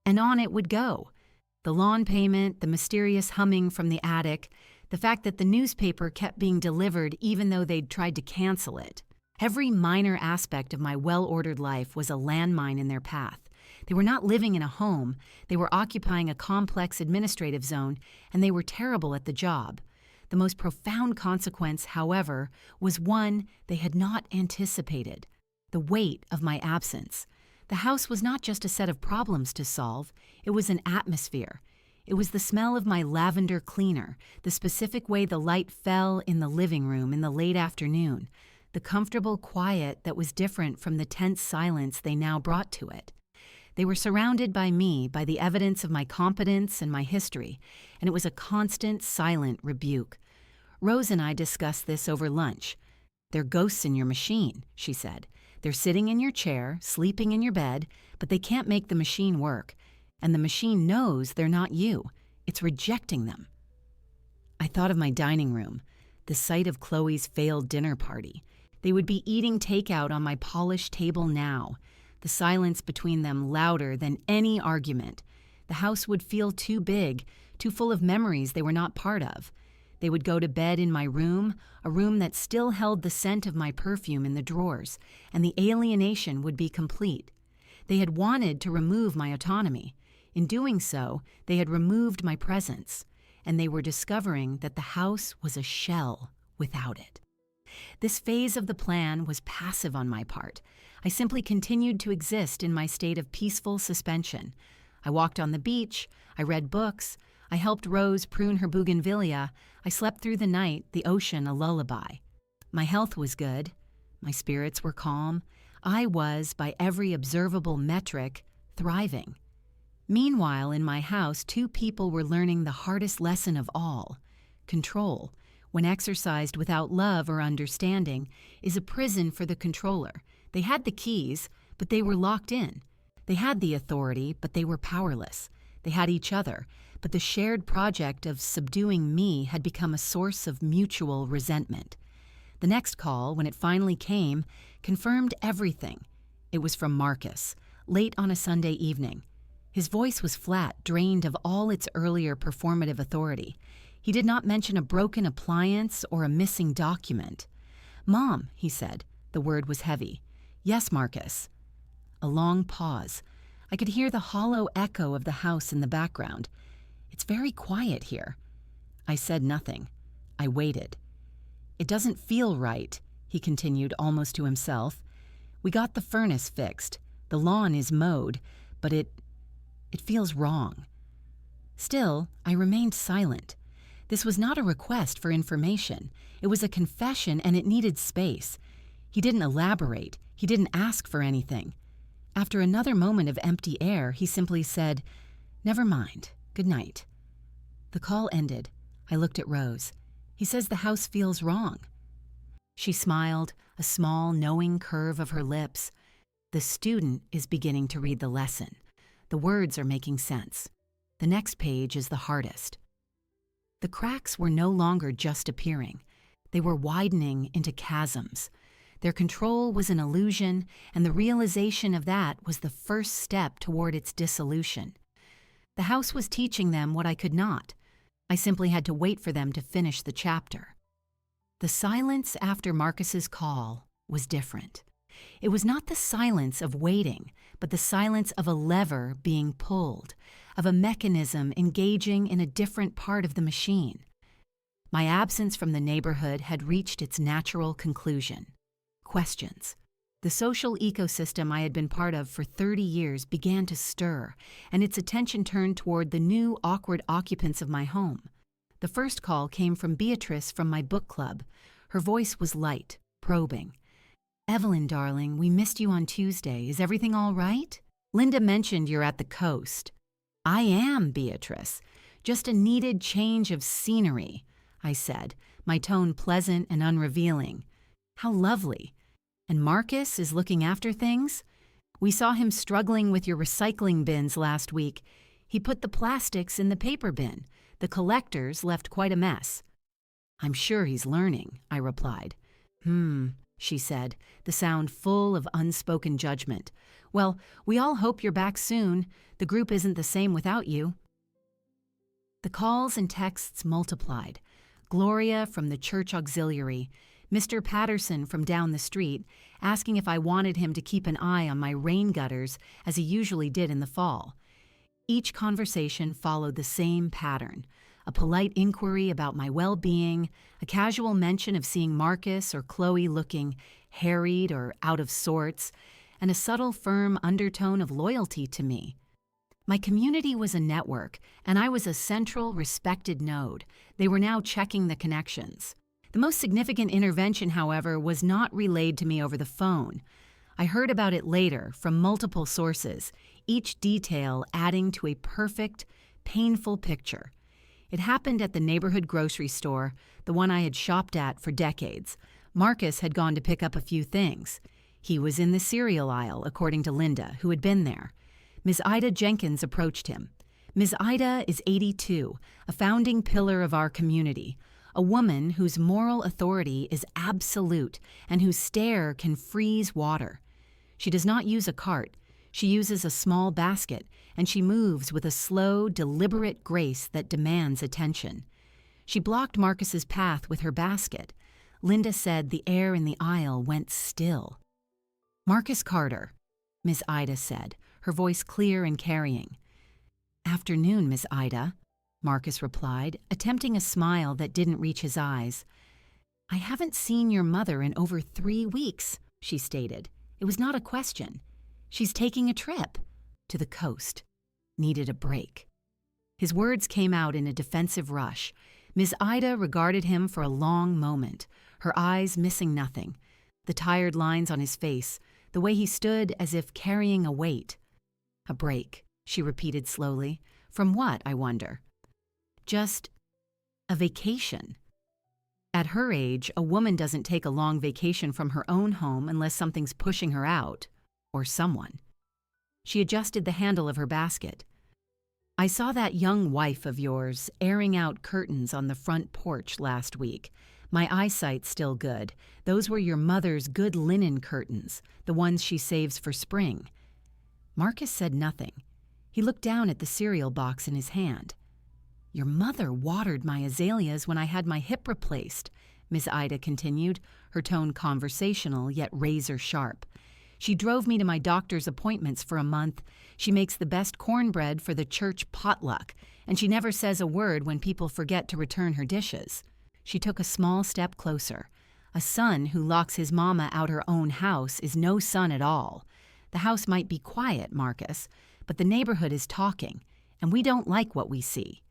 And on it would go. The lawn payment, the mysterious humming from the attic, the fact that the newspaper kept being delivered even though they'd tried to cancel it. Every minor aspect of my well-ordered life was a landmine in their path. They were not living in a home, they were occupying a complex administrative zone, and they were terrible at the job. The most profound consequence, however, was one they had not anticipated: the weight of my absence. The house was not just a set of problems to solve, it was an atmosphere. It was the smell of my lavender cleaner, the specific way the light fell in the living room in the late afternoon, the comfortable quiet that was different from the tense silence they now brought to it. They were surrounded by me, by the evidence of my competence and my history, and it was a constant, silent rebuke. Rose and I discussed this over lunch. They're ghosts in your machine, she said. They're sitting in your chair, sleeping in your bed, but they can't make the machine work. And the machine knows they're not you. It's rejecting them. I thought of my dining room, the site of Chloe's failed dinner party. They would be eating takeout on my polished table now, the silence between them louder than any argument. The house would feel too big, too full of memories they were not part of. They would go to bed in my room, a room that still held the scent of my perfume in the drawers, and the alienation would be complete. They had wanted to remove my autonomy. In doing so, they had removed my presence, and they were discovering that the house was a shell without it. This phase of the plan was passive on my part. I simply continued to exist in my state of peaceful suspension. I walked on the beach, I read books, I helped Rose prune her bougainvillea, I slept through the night, the ocean a lullaby. My health was good, my spirits were calm, I was, by every observable metric, thriving. Meanwhile, in my house, 2 people were learning the hardest lesson of all: control, when exercised without love or understanding, is a prison for the controller. They had the keys, but they were locked in. They had the authority, but they were powerless. They had each other, but the shared project of subduing me had become a source of mutual resentment. The next call, when it finally came, confirmed everything. It was from Marcus, late on a Sunday evening. His voice was flat, drained of all its earlier performative authority. He did not mention a broken appliance or a missing document. "Mom," he said. The word was heavy. "Yes, Marcus." A long pause. I could hear the hollow echo of the house in the background. "It's very quiet here." I said nothing. I waited. "It doesn't feel right," he continued almost to himself. "We got the furnace fixed. The lawn is mowed, but it feels wrong." Still, I remained silent. This was not a request for information. It was a confession, and it needed space. He didn't elaborate. He didn't ask for anything. After another moment of empty air, he simply said, "Never mind. Good night." The call ended. I looked at Rose. "He says the house feels wrong." She smiled, a small, knowing curve of her lips. The student is beginning to read the lesson. The words are making sense. The next page is the hardest. The cracks were no longer just appearing. They were widening into chasms. Their control was an illusion, and the realization of that was the first step toward its dissolution. The house was teaching them what I could not. I simply had to wait for them to finish the chapter. The silence after Marcus's call was different. It was not the silence of waiting, but the silence of a lever being pulled, of a mechanism engaging in a different part of the machine. My absence from the neighborhood had reached its natural conclusion. Questions. The social ecosystem I had been part of for 30 years began to stir, and its attention turned toward the new, awkward occupants of my home. The first call came from Beatrice from my book club. Her voice was light, probing. "Evelyn, darling, we missed you on Tuesday. Is everything all right? Linda mentioned you're at the coast." I am Beatrice. Just a needed change of scenery, I said, my tone pleasant and unrevealing. How lovely. And Marcus is looking after things? We saw him struggling with your recycling bins last week. He put the plastics in the paper bin. The collectors left quite a mess. I'm sure he's learning, I replied. She said, the sound full of unspoken judgment. Well, we all hope you're back soon. The group isn't the same without you. The calls and texts multiplied. Gloria from the church auxiliary, Mr. Patterson from down the street, asking if I wanted him to keep an eye on my rain gutters as he usually did in the fall. Each conversation followed the same pattern. A polite inquiry about my well-being, a casual mention of seeing Marcus or Chloe looking harried or out of sorts, and a subtle, firm undertone of loyalty to me. My community was a network, and I was a central, respected node. They were now checking the connections. The most significant intervention, however, was not relayed to me over the phone. I heard about it later from multiple sources, each detail adding to a perfect, painful picture. It happened at the neighborhood grocery store, the one I had shopped at for decades. Marcus had gone to pick up a few things. He was in the cereal aisle, according to Linda, who had been there. Ms. Ida Jenkins approached him. Ms. Ida is 82, a founding pillar of our community, a woman whose moral authority is absolute and whose stare can freeze water. She does not use a cart. She uses a small basket, and she moves with a slow, deliberate grace that demands attention. She blocked Marcus's path with her basket. Linda said the air in the aisle went still. Marcus Carter, Miss Ida said, her voice clear and carrying. Afternoon, Miss Ida, Marcus replied, attempting a smile that didn't reach his eyes. I haven't seen your mother in over 3 weeks, she stated. It was not a question. She's taking a trip to the coast. Needed a break. His words came out in a defensive rush. Miss Ida regarded him for a long moment, her eyes missing nothing. The tired lines on his face, the way he stood as if carrying a weight. A break, she repeated slowly. From what, I wonder? Just a vacation. At her age, a woman doesn't take a long vacation from her own home unless something's pushing her out, or someone. She adjusted the handle of her basket. I saw that young wife of yours airing out curtains on the front porch last week. My eyesight's still good. Those were your mother's good linen curtains, the ones she saves for spring. Marcus said nothing. He looked down at the cereal box in his hand. Your mother watered my azaleas when I had my hip replaced, Miss Ida continued, her tone conversational yet razor sharp. She drove me to my doctor's appointments for a month. She makes the best cornbread for the church potluck, and she never says a word when people forget to return her dishes. She took a small step closer. A son who locks his mama out her own house is no son at all. The house might be quiet, Marcus, but the neighborhood is talking, and we don't like what we see.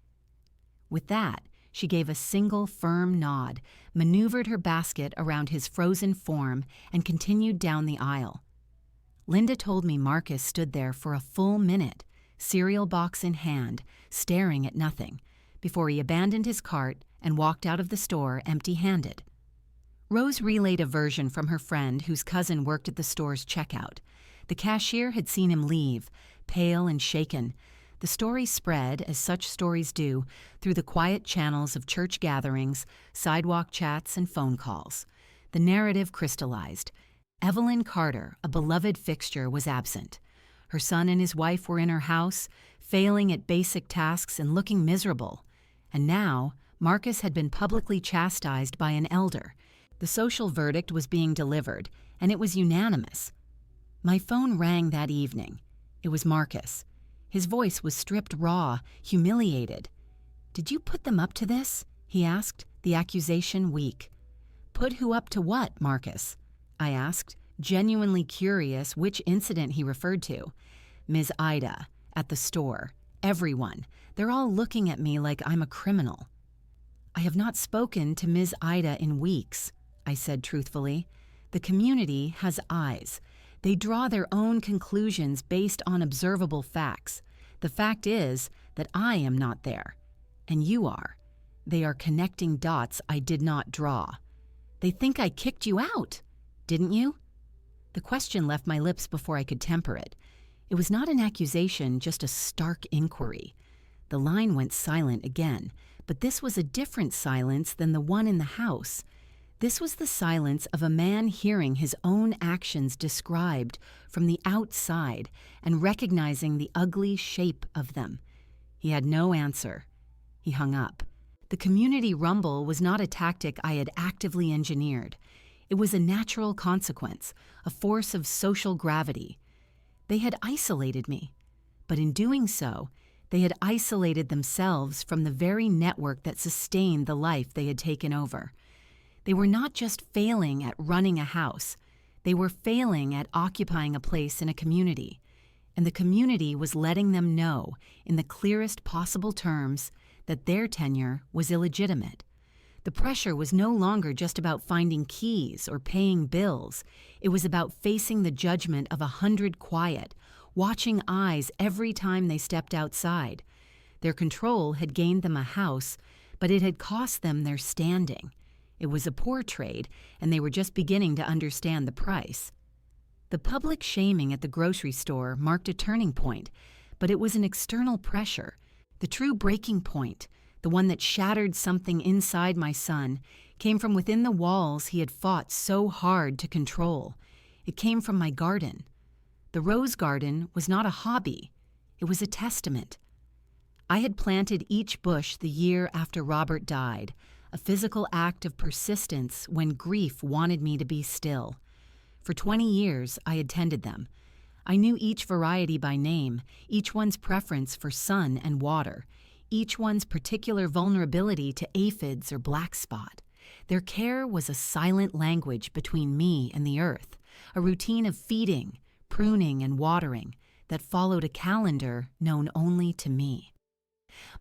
With that, she gave a single firm nod, maneuvered her basket around his frozen form, and continued down the aisle. Linda told me Marcus stood there for a full minute, cereal box in hand, staring at nothing, before he abandoned his cart and walked out of the store empty-handed. Rose relayed a version from her friend whose cousin worked at the store's checkout. The cashier had seen him leave, pale and shaken. The story spread, as such stories do, through the quiet channels of church gatherings, sidewalk chats, and phone calls. The narrative crystallized. Evelyn Carter, a beloved fixture, was absent. Her son and his wife were in her house, failing at basic tasks and looking miserable. And now, Marcus had been publicly chastised by an elder. The social verdict was being delivered, and it was unanimous. My phone rang that evening. It was Marcus. His voice was stripped raw, humiliated. Did you put them up to this? He asked, the accusation weak. Put who up to what, Marcus? I asked, genuinely curious which incident he referred to. Ms. Ida, at the store. Everyone. They're all looking at me like I'm a criminal. I have not spoken to Ms. Ida in weeks, I said truthfully. The community has eyes. They draw their own conclusions based on observable facts. The fact is that I am not there, and you are. They are connecting dots I did not draw. They think I kicked you out, didn't you? The question left my lips before I could temper it. It was not an accusation, just a stark inquiry. The line went silent again, but this was a different silence than the one in the house. This was the silence of a man hearing his own actions described from the outside and recognizing the ugly shape of them. He had no answer. He hung up. The community rumble was not a tactic I had actively engineered. It was a natural consequence, a force of social gravity. They had isolated me, but in doing so, they had isolated themselves from the very network that sustained the life they had taken over. They were not just failing at running a house, they were failing at occupying a place in a community, and the community was letting them know, in the clearest possible terms, that their tenure was illegitimate. The pressure was no longer just about finding keys or paying bills. It was about facing the judgment of 100 quiet, watching eyes every time they stepped outside. Their control had gained them a house, but it had cost them their standing. It was a poor trade, and they were just beginning to understand the price. The public shaming at the grocery store marked a turning point, but it was an external pressure. The true breaking point, the one that shattered something inside my son, came from within the walls he had fought so hard to control. It came from my garden. The rose garden was not a hobby. It was a testament. I had planted each bush the year after Robert died, a physical act of persistence when grief wanted me to be still. For 20 years, I had tended them. I knew each variety by name, each one's preference for sun and water, each one's particular vulnerability to aphids or black spot. Their care was a silent language between me and the earth, a routine of feeding, pruning, and watering that followed a calendar known only to me.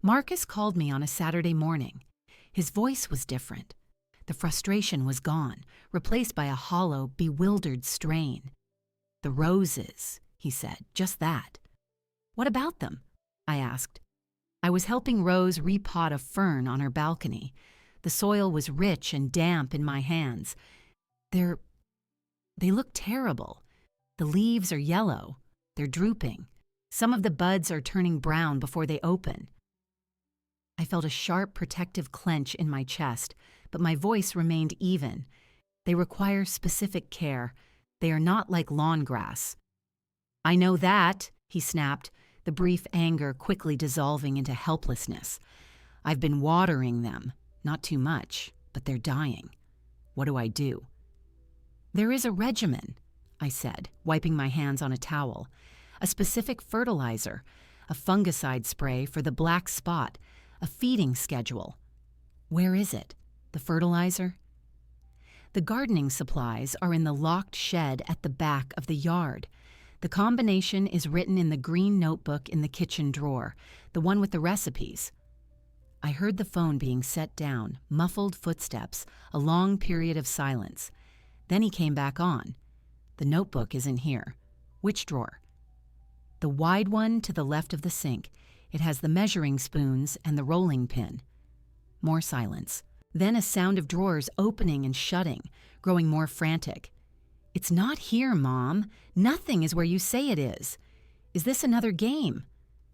Marcus called me on a Saturday morning. His voice was different. The frustration was gone, replaced by a hollow, bewildered strain. "The roses," he said, "just that." "What about them?" I asked. I was helping Rose repot a fern on her balcony. The soil was rich and damp in my hands. They look terrible. The leaves are yellow. They're drooping. Some of the buds are turning brown before they open. I felt a sharp, protective clench in my chest, but my voice remained even. They require specific care. They are not like lawn grass. "I know that," he snapped, the brief anger quickly dissolving into helplessness. "I've been watering them. Not too much, but they're dying. What do I do?" "There is a regimen," I said, wiping my hands on a towel. "A specific fertilizer, a fungicide spray for the black spot, a feeding schedule." "Where is it? The fertilizer?" "The gardening supplies are in the locked shed at the back of the yard. The combination is written in the green notebook in the kitchen drawer, the one with the recipes." I heard the phone being set down, muffled footsteps, a long period of silence. Then he came back on. "The notebook isn't here." "Which drawer?" "The wide one to the left of the sink. It has the measuring spoons and the rolling pin." More silence. Then a sound of drawers opening and shutting, growing more frantic. "It's not here, Mom. Nothing is where you say it is. Is this another game?"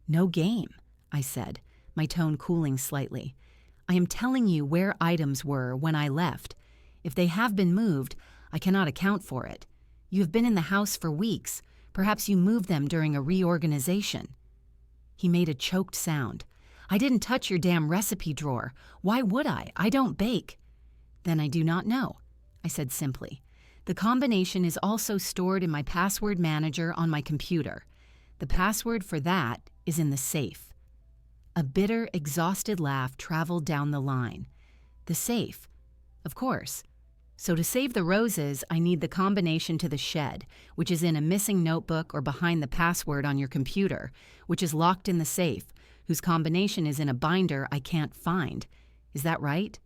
"No game," I said, my tone cooling slightly. "I am telling you where items were when I left. If they have been moved, I cannot account for it. You have been in the house for weeks. Perhaps you moved them during a reorganization." He made a choked sound. "I didn't touch your damn recipe drawer. Why would I? I don't bake." "Then I do not know," I said simply. "The combination is also stored in my password manager on my computer. The password for that is in the safe." A bitter, exhausted laugh traveled down the line. "The safe? Of course. So to save the roses, I need the combination to the shed, which is in a missing notebook or behind the password on your computer, which is locked in the safe, whose combination is in a binder I can't find. Is that right?"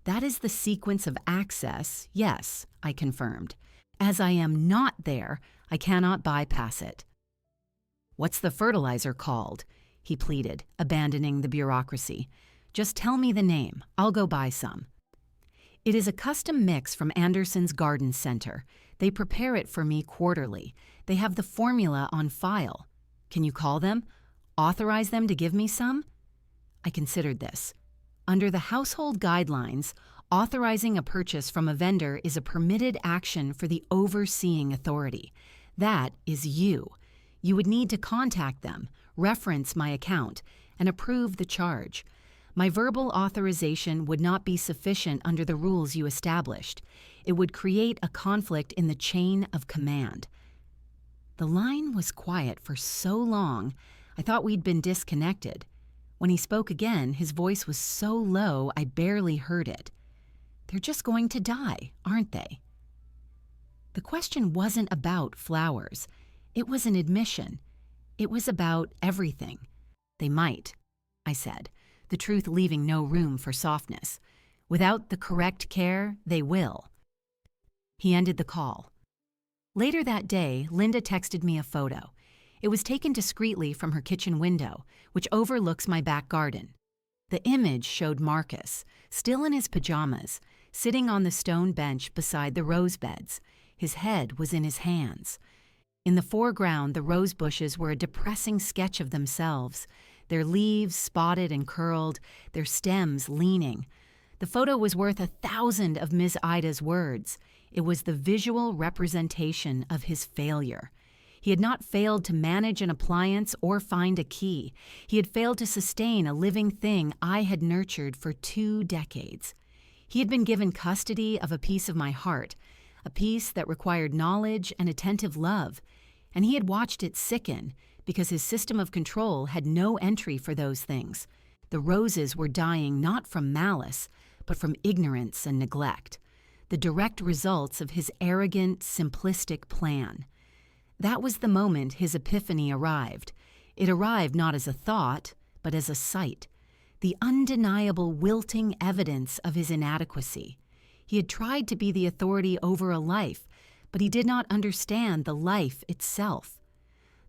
"That is the sequence of access, yes," I confirmed. "As I am not there, I cannot bypass it." "What's the fertilizer called?" he pleaded, abandoning the bureaucracy. "Just tell me the name. I'll go buy some." "It is a custom mix from Anderson's Garden Center. They prepare it for me quarterly. They have the formula on file. Can you call them? Authorize them to give me some?" I considered this. Under the household guidelines, authorizing a purchase from a vendor is a permitted action for the overseeing authority. That is you. You would need to contact them, reference my account, and approve the charge. My verbal authorization would not be sufficient under the rules you established. It would create a conflict in the chain of command. The line was quiet for so long, I thought we'd been disconnected. When he spoke again, his voice was so low I barely heard it. "They're just going to die, aren't they?" The question wasn't about flowers. It was an admission. It was about everything. "They might," I said, the truth leaving no room for softness. "Without the correct care, they will." He ended the call. Later that day, Linda texted me a photo. It was taken discreetly from her kitchen window, which overlooks my back garden. The image showed Marcus, still in his pajamas, sitting on the stone bench beside the rose beds. His head was in his hands. In the foreground, the rose bushes were a depressing sketch of themselves, their leaves spotted and curled, their stems leaning. The photo was worth 1,000 of Ms. Ida's words. It was the visual representation of his failure. He had not failed to manage an appliance or find a key. He had failed to sustain a living thing I had nurtured for 2 decades. He had been given custody of a piece of my heart, a piece that required knowledge and attentive love, and he had watched it sicken because his system of control had no entry for those things. The roses were dying not from malice, but from ignorance and neglect, the direct results of his arrogant, simplistic plan. That was the moment his epiphany arrived. It arrived not as a thought, but as a sight, the undeniable wilting evidence of his inadequacy. He had tried to be the authority over a life, but he did not understand the life itself.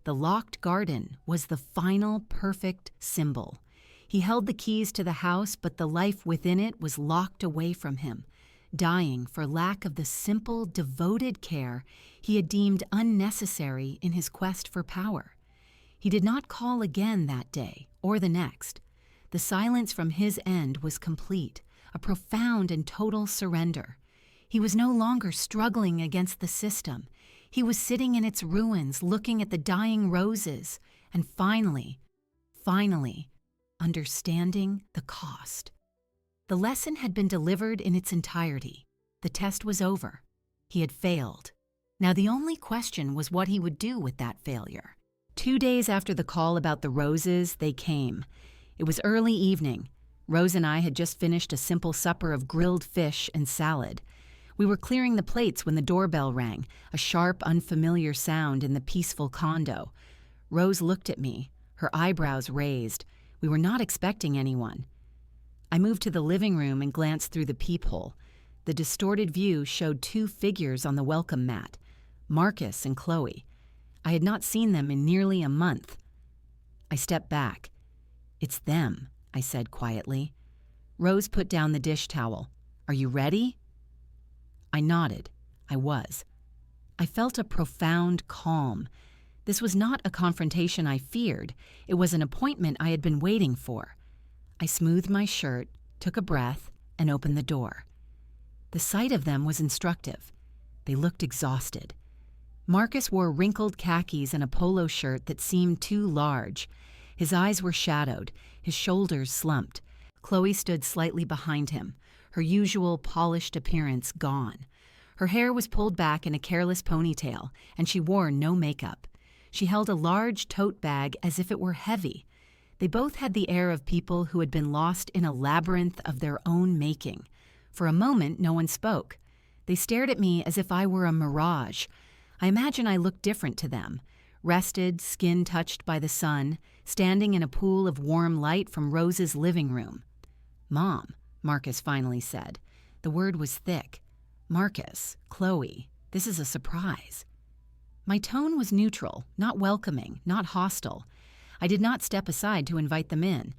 The locked garden was the final perfect symbol. He held the keys to the house, but the life within it was locked away from him, dying for lack of the simple, devoted care he had deemed unnecessary in his quest for power. He did not call again that day or the next. The silence from his end was complete, a profound and total surrender. He was no longer struggling against the system. He was sitting in its ruins, looking at the dying roses, and finally, understanding the cost. The lesson had been delivered in its entirety. The test was over. He had failed. Now the only question was what he would do with that failure. 2 days after the call about the roses, they came. It was early evening. Rose and I had just finished a simple supper of grilled fish and salad. We were clearing the plates when the doorbell rang, a sharp, unfamiliar sound in the peaceful condo. Rose looked at me, her eyebrows raised. We were not expecting anyone. I moved to the living room and glanced through the peephole. The distorted view showed 2 figures on the welcome mat, Marcus and Chloe. I had not seen them in nearly a month. I stepped back. "It's them," I said quietly. Rose put down the dish towel. "Are you ready?" I nodded. I was. I felt a profound calm. This was not a confrontation I feared. It was an appointment I had been waiting for. I smoothed my shirt, took a breath, and opened the door. The sight of them was instructive. They looked exhausted. Marcus wore wrinkled khakis and a polo shirt that seemed too large. His eyes were shadowed, his shoulders slumped. Chloe stood slightly behind him, her usual polished appearance gone. Her hair was pulled back in a careless ponytail, and she wore no makeup. She held a large tote bag as if it were heavy. They both had the air of people who had been lost in a labyrinth of their own making. For a moment, no one spoke. They stared at me as if I were a mirage. I imagine I looked different to them, rested, skin touched by the sun, standing in a pool of warm light from Rose's living room. "Mom," Marcus finally said. The word was thick. "Marcus, Chloe, this is a surprise." My tone was neutral, not welcoming, not hostile. I did not step aside to invite them in.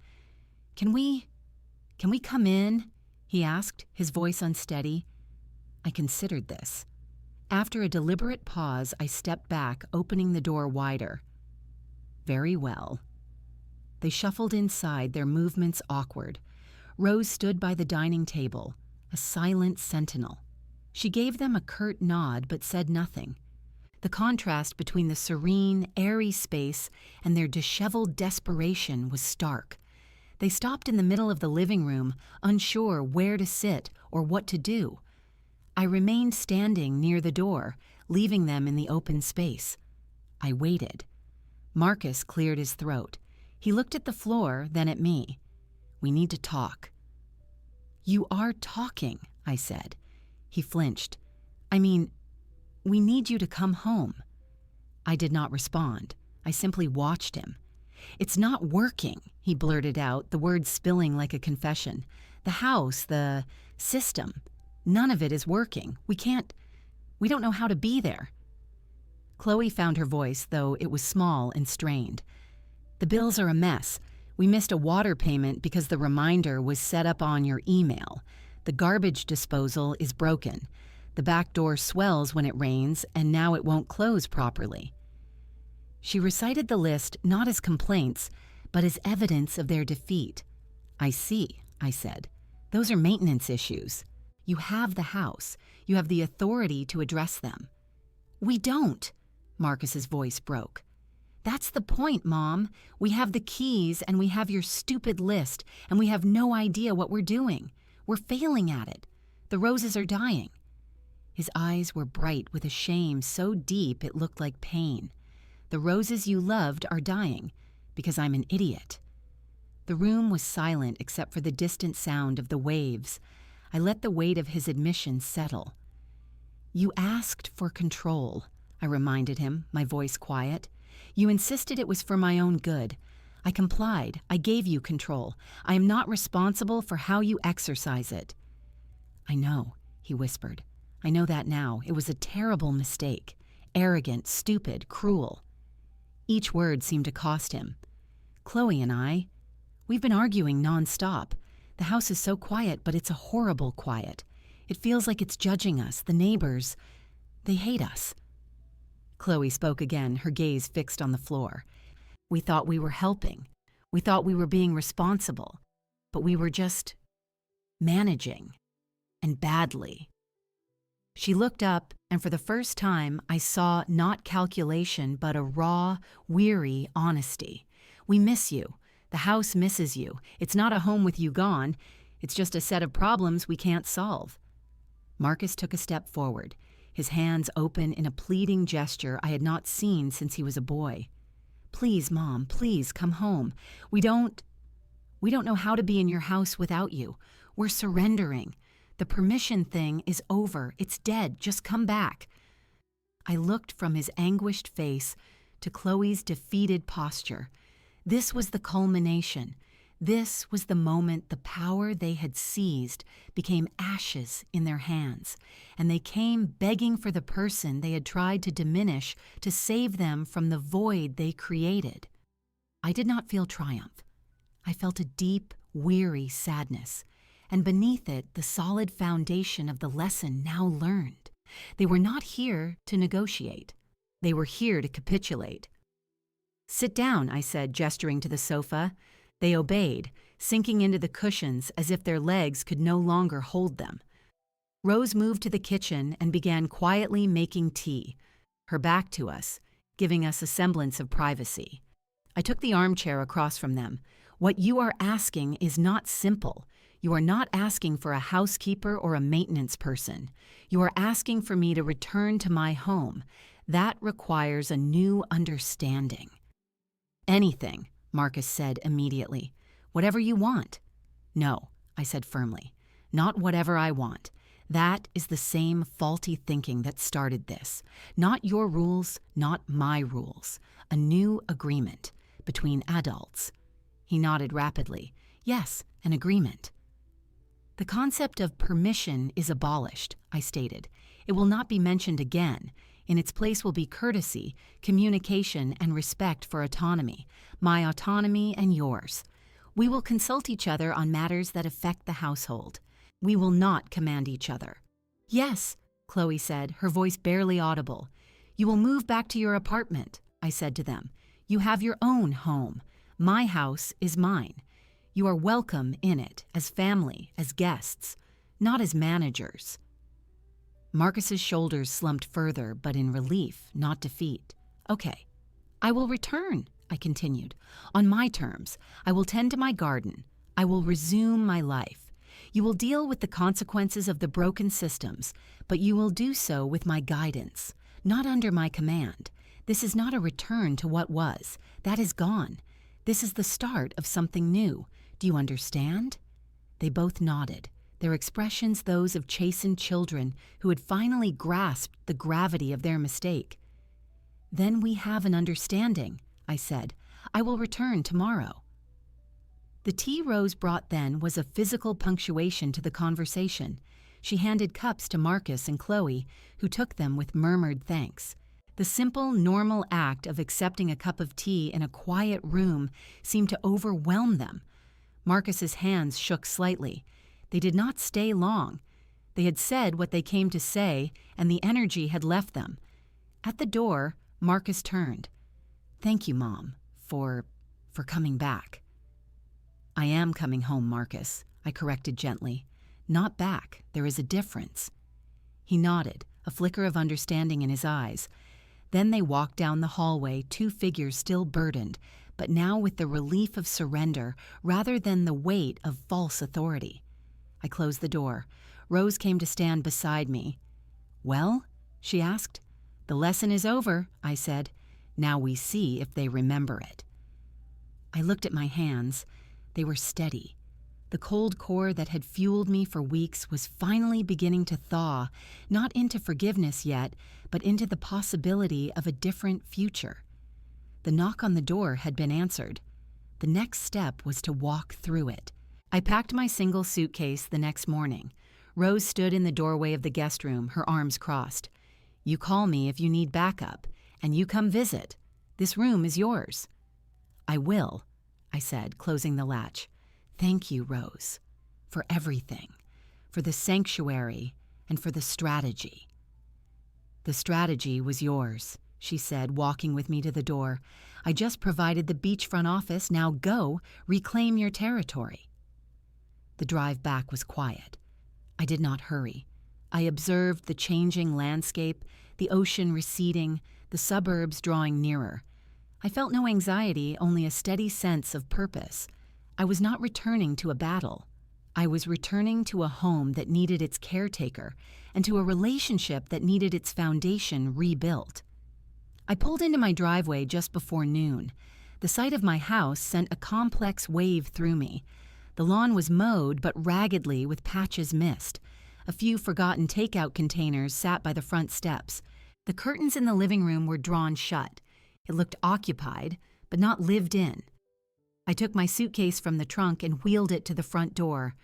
Can we come in?" he asked, his voice unsteady. I considered this. After a deliberate pause, I stepped back, opening the door wider. "Very well." They shuffled inside, their movements awkward. Rose stood by the dining table, a silent sentinel. She gave them a curt nod but said nothing. The contrast between the serene, airy space and their disheveled desperation was stark. They stopped in the middle of the living room, unsure where to sit or what to do. I remained standing near the door, leaving them in the open space. I waited. Marcus cleared his throat. He looked at the floor, then at me. "We need to talk." "You are talking," I said. He flinched. "I mean, we need you to come home." I did not respond. I simply watched him. "It's not working," he blurted out, the words spilling like a confession. "The house, the system, none of it is working. We don't know how to be there." Chloe found her voice, though it was small and strained. "The bills are a mess. We missed a water payment because the reminder was set up on your email. The garbage disposal is broken. The back door swells when it rains, and now it won't close properly." She recited the list not as complaints, but as evidence of their defeat. "I see," I said. "Those are maintenance issues. You have the house. You have the authority to address them." "We don't," Marcus's voice broke. "That's the point, Mom. We have the keys and we have your stupid list, and we have no idea what we're doing. We're failing at it. The roses are dying." His eyes were bright with a shame so deep it looked like pain. "The roses you loved are dying because I'm an idiot." The room was silent except for the distant sound of the waves. I let the weight of his admission settle. "You asked for control," I reminded him, my voice quiet. "You insisted it was for my own good. I complied. I gave you control. I am not responsible for how you exercise it." "I know," he whispered. "I know that now. It was a terrible mistake. Arrogant, stupid, cruel." Each word seemed to cost him. "Chloe and we've been arguing nonstop. The house is so quiet, but it's a horrible quiet. It feels like it's judging us, the neighbors. They hate us." Chloe spoke again, her gaze fixed on the floor. "We thought we were helping. We thought we were being responsible. But we were just managing. And badly." She looked up, and for the first time, I saw not calculation, but a raw, weary honesty. "We miss you. The house misses you. It's not a home with you gone. It's just a set of problems we can't solve." Marcus took a step forward, his hands open in a pleading gesture I had not seen since he was a boy. "Please, Mom, please come home. We don't know how to be in your house without you. We're surrendering. The permission thing is over. It's dead. Just come back." I looked from his anguished face to Chloe's defeated posture. This was the culmination. This was the moment the power they had seized became ashes in their hands, and they came begging for the person they had tried to diminish to save them from the void they created. I did not feel triumph. I felt a deep, weary sadness, and beneath it the solid foundation of the lesson now learned. They were not here to negotiate. They were here to capitulate. "Sit down," I said, gesturing to the sofa. They obeyed, sinking into the cushions as if their legs could no longer hold them. Rose moved to the kitchen and began quietly making tea, her back to us, giving us a semblance of privacy. I took the armchair across from them. "What you are asking is not simple. You are not asking for a housekeeper or a maintenance person. You are asking for me to return to my home. That requires a new understanding." "Anything," Marcus said immediately. "Whatever you want." "No," I said firmly. "Not whatever I want. That is the same faulty thinking that started this. Not your rules, not my rules. A new agreement between adults." He nodded rapidly. "Yes, an agreement." "The concept of permission is abolished," I stated. "It will not be mentioned again. In its place will be courtesy, communication, and respect for autonomy, my autonomy and yours. We will consult each other on matters that affect the household. We will not command each other." "Yes," Chloe said, her voice barely audible. "You will move back to your apartment," I said to them. "You have your own home. My house is mine. You are welcome in it, as family, as guests, not as managers." Marcus's shoulders slumped further, but in relief, not defeat. "Okay, I will return," I continued. "On my terms. I will tend to my garden. I will resume my life. You will deal with the consequences of the broken systems, but you will do so with my guidance, not under my command. This is not a return to what was. That is gone. This is the start of something new. Do you understand?" They both nodded, their expressions those of chastened children who had finally grasped the gravity of their mistake. "Then we have an understanding," I said. "I will return tomorrow." The tea Rose brought then was a physical punctuation to the conversation. She handed cups to Marcus and Chloe, who took them with murmured thanks. The simple, normal act of accepting a cup of tea in a quiet room seemed to overwhelm them. Marcus's hands shook slightly. They did not stay long. They had said what they came to say, and the energy had left them. At the door, Marcus turned. "Thank you, Mom, for coming back." "I am coming home, Marcus," I corrected gently. "Not back. There is a difference." He nodded, a flicker of understanding in his eyes. Then they walked down the hallway, two figures still burdened, but now with the relief of surrender rather than the weight of false authority. I closed the door. Rose came to stand beside me. "Well?" she asked. "The lesson is over," I said. "Now we see if they remember it." I looked at my hands. They were steady. The cold core that had fueled me for weeks was finally beginning to thaw, not into forgiveness yet, but into the possibility of a different future. The knock on the door had been answered. The next step was to walk through it. I packed my single suitcase the next morning. Rose stood in the doorway of the guest room, her arms crossed. "You call me if you need backup, and you come visit. This room is yours." "I will," I said, closing the latch. "Thank you, Rose, for everything, for the sanctuary, and for the strategy." "The strategy was yours," she said, walking with me to the door. "I just provided the beachfront office. Now go, reclaim your territory." The drive back was quiet. I did not hurry. I observed the changing landscape, the ocean receding, the suburbs drawing nearer. I felt no anxiety, only a steady sense of purpose. I was not returning to a battle. I was returning to a home that needed its caretaker and to a relationship that needed its foundation rebuilt. I pulled into my driveway just before noon. The sight of my house sent a complex wave through me. The lawn was mowed, but raggedly with patches missed. A few forgotten takeout containers sat by the front steps. The curtains in the living room were drawn shut. It looked occupied, but not lived in. I took my suitcase from the trunk and wheeled it to the front door.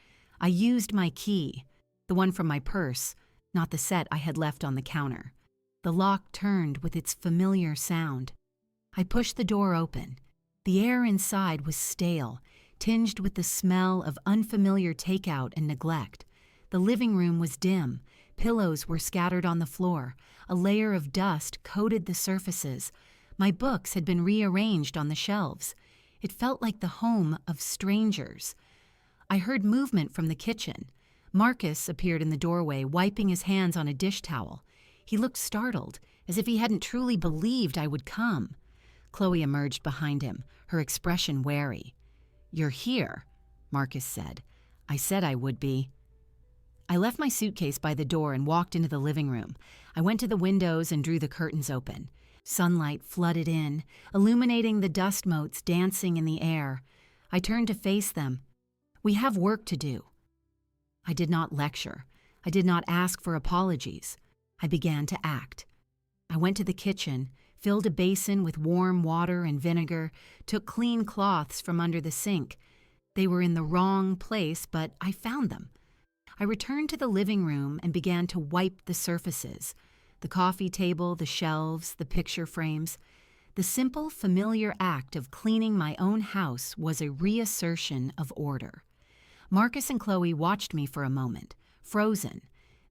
I used my key, the one from my purse, not the set I had left on the counter. The lock turned with its familiar sound. I pushed the door open. The air inside was stale, tinged with the smell of unfamiliar takeout and neglect. The living room was dim. Pillows were scattered on the floor. A layer of dust coated the surfaces. My books had been rearranged on the shelves. It felt like the home of strangers. I heard movement from the kitchen. Marcus appeared in the doorway, wiping his hands on a dish towel. He looked startled, as if he hadn't truly believed I would come. Chloe emerged behind him, her expression wary. "You're here," Marcus said. "I said I would be." I left my suitcase by the door and walked into the living room. I went to the windows and drew the curtains open. Sunlight flooded in, illuminating the dust motes dancing in the air. I turned to face them. "We have work to do." I did not lecture. I did not ask for apologies. I began to act. I went to the kitchen, filled a basin with warm water and vinegar, took clean cloths from under the sink. They were in the wrong place, but I found them. I returned to the living room and began to wipe the surfaces. The coffee table, the shelves, the picture frames. The simple, familiar act of cleaning my own house was a reassertion of order. Marcus and Chloe watched me for a moment, frozen.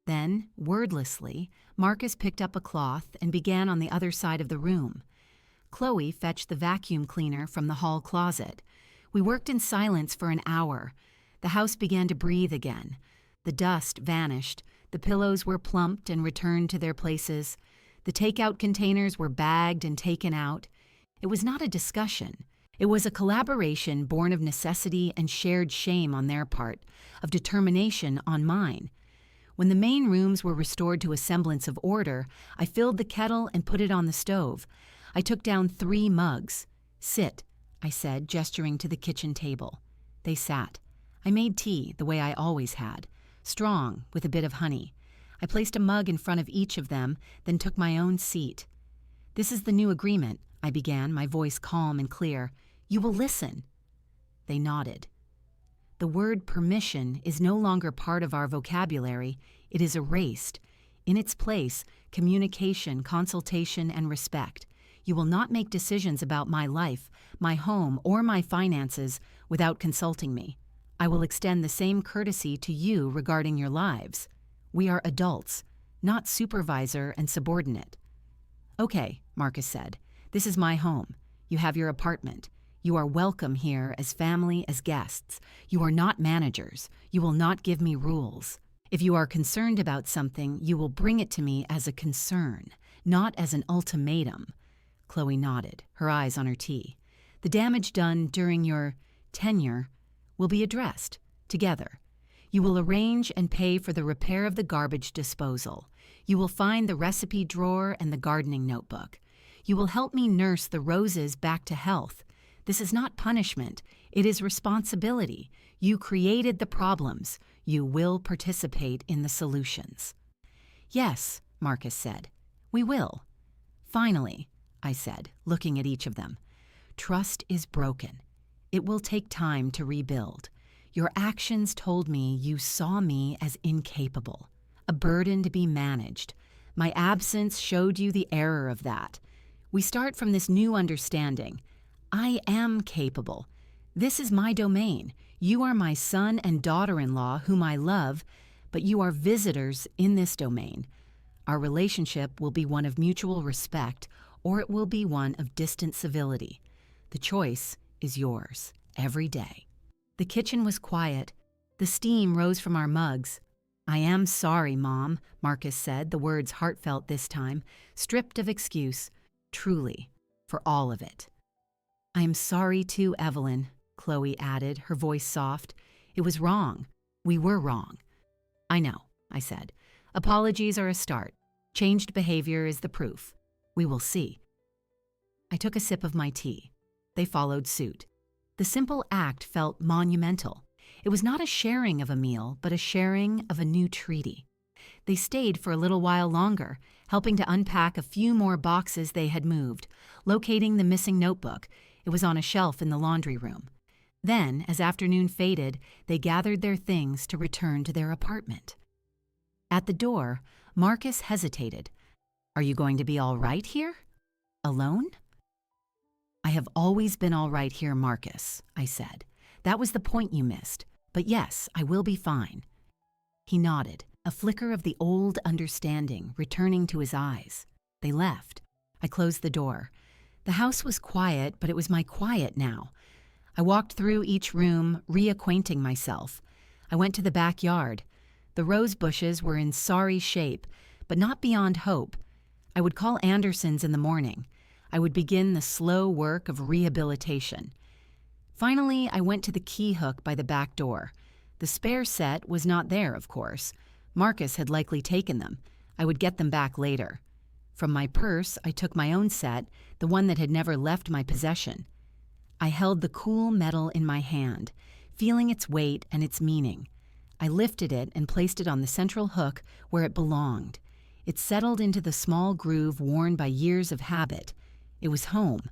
Then, wordlessly, Marcus picked up a cloth and began on the other side of the room. Chloe fetched the vacuum cleaner from the hall closet. We worked in silence for an hour. The house began to breathe again. The dust vanished. The pillows were plumped and returned to their places. The takeout containers were bagged and taken out. It was not a discussion. It was a collaboration born of necessity and shared shame on their part, of determination on mine. When the main rooms were restored to a semblance of order, I filled the kettle and put it on the stove. I took down 3 mugs. "Sit," I said, gesturing to the kitchen table. They sat. I made tea, the way I always had, strong, with a bit of honey. I placed a mug in front of each of them, then took my own seat. "This is the new agreement," I began, my voice calm and clear. "You will listen." They nodded. The word permission is no longer part of our vocabulary. It is erased. In its place, communication, consultation, and respect. You will not make decisions about my life, my home, or my finances without consulting me. I will extend the same courtesy to you regarding your lives. We are adults, not supervisor and subordinate. "Okay," Marcus said. "This is my home. You have your apartment. You are welcome here as family, as guests. You are not managers. You will not give me rules. If you are concerned about something, you will bring it to me as a concern, not as an ultimatum." Chloe nodded, her eyes on her tea. "The damage done during your tenure will be addressed, together. You will arrange and pay for the repair of the garbage disposal. You will find the recipe drawer and the gardening notebook. You will help me nurse the roses back to health. This is not punishment. It is responsibility. You created the problems. You will participate in the solutions." "Yes," Marcus said. "We will." "Finally," I said, looking at each of them. "Trust is broken. It will take time to rebuild. Your actions told me you saw me as incapable, a burden to be managed. My absence showed you the error of that. We start from this new understanding. I am capable. This is my domain. You are my son and daughter-in-law whom I love, but you are visitors in this domain. Our relationship will be one of mutual respect, or it will be one of distant civility. The choice is yours, every day." The kitchen was quiet. The steam rose from our mugs. "I am sorry, Mom," Marcus said, the words heartfelt this time, stripped of excuse, truly, for all of it. "I am sorry too, Evelyn," Chloe added, her voice soft. "It was wrong. We were wrong." "I know," I said. "Apologies are a start. Changed behavior is the proof. We will see." I took a sip of my tea. They followed suit. The simple act felt monumental. It was not a sharing of a meal, but a sharing of a new treaty. They stayed for a little while longer, helping to unpack a few more boxes they had moved, locating the missing notebook. It was on a shelf in the laundry room. Then, as afternoon faded, they gathered their things to return to their apartment. At the door, Marcus hesitated. "Are you going to be all right here? Alone?" "I have always been all right here, Marcus," I said. "That was the point you missed. But yes, I will be fine." He nodded, a flicker of the old understanding returning to his eyes. They left. I closed the door. The house was quiet, but it was my quiet now. I walked through each room, reacquainting myself. I went to the backyard. The rose bushes were in sorry shape, but not beyond hope. I would call Anderson's in the morning. I would begin the slow work of rehabilitation. Finally, I went to the key hook by the back door. The spare set was not there, of course. Marcus had likely taken them. I would get them back later. From my purse, I took my own set, the one that had never left my possession. I held the cool metal in my hand, feeling its weight and its meaning. I lifted it and placed it on the central hook where it belonged. It settled into the small groove worn by years of habit. It was home.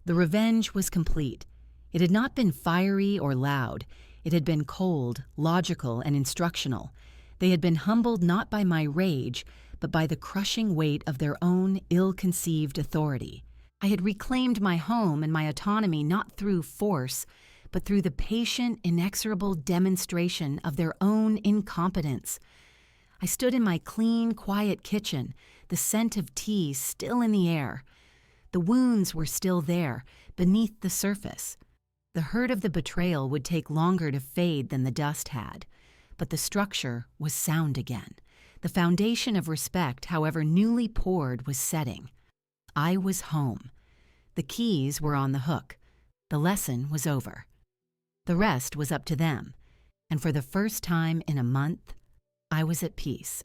The revenge was complete. It had not been fiery or loud. It had been cold, logical, and instructional. They had been humbled not by my rage, but by the crushing weight of their own ill-conceived authority. I had reclaimed my home and my autonomy not through force, but through the patient, inexorable demonstration of their own incompetence. I stood in my clean, quiet kitchen, the scent of tea still in the air. The wounds were still there, beneath the surface. The hurt of the betrayal would take longer to fade than the dust had, but the structure was sound again. The foundation of respect, however newly poured, was setting. I was home. The keys were on the hook. The lesson was over. The rest was up to them, and for the first time in a month, I was at peace.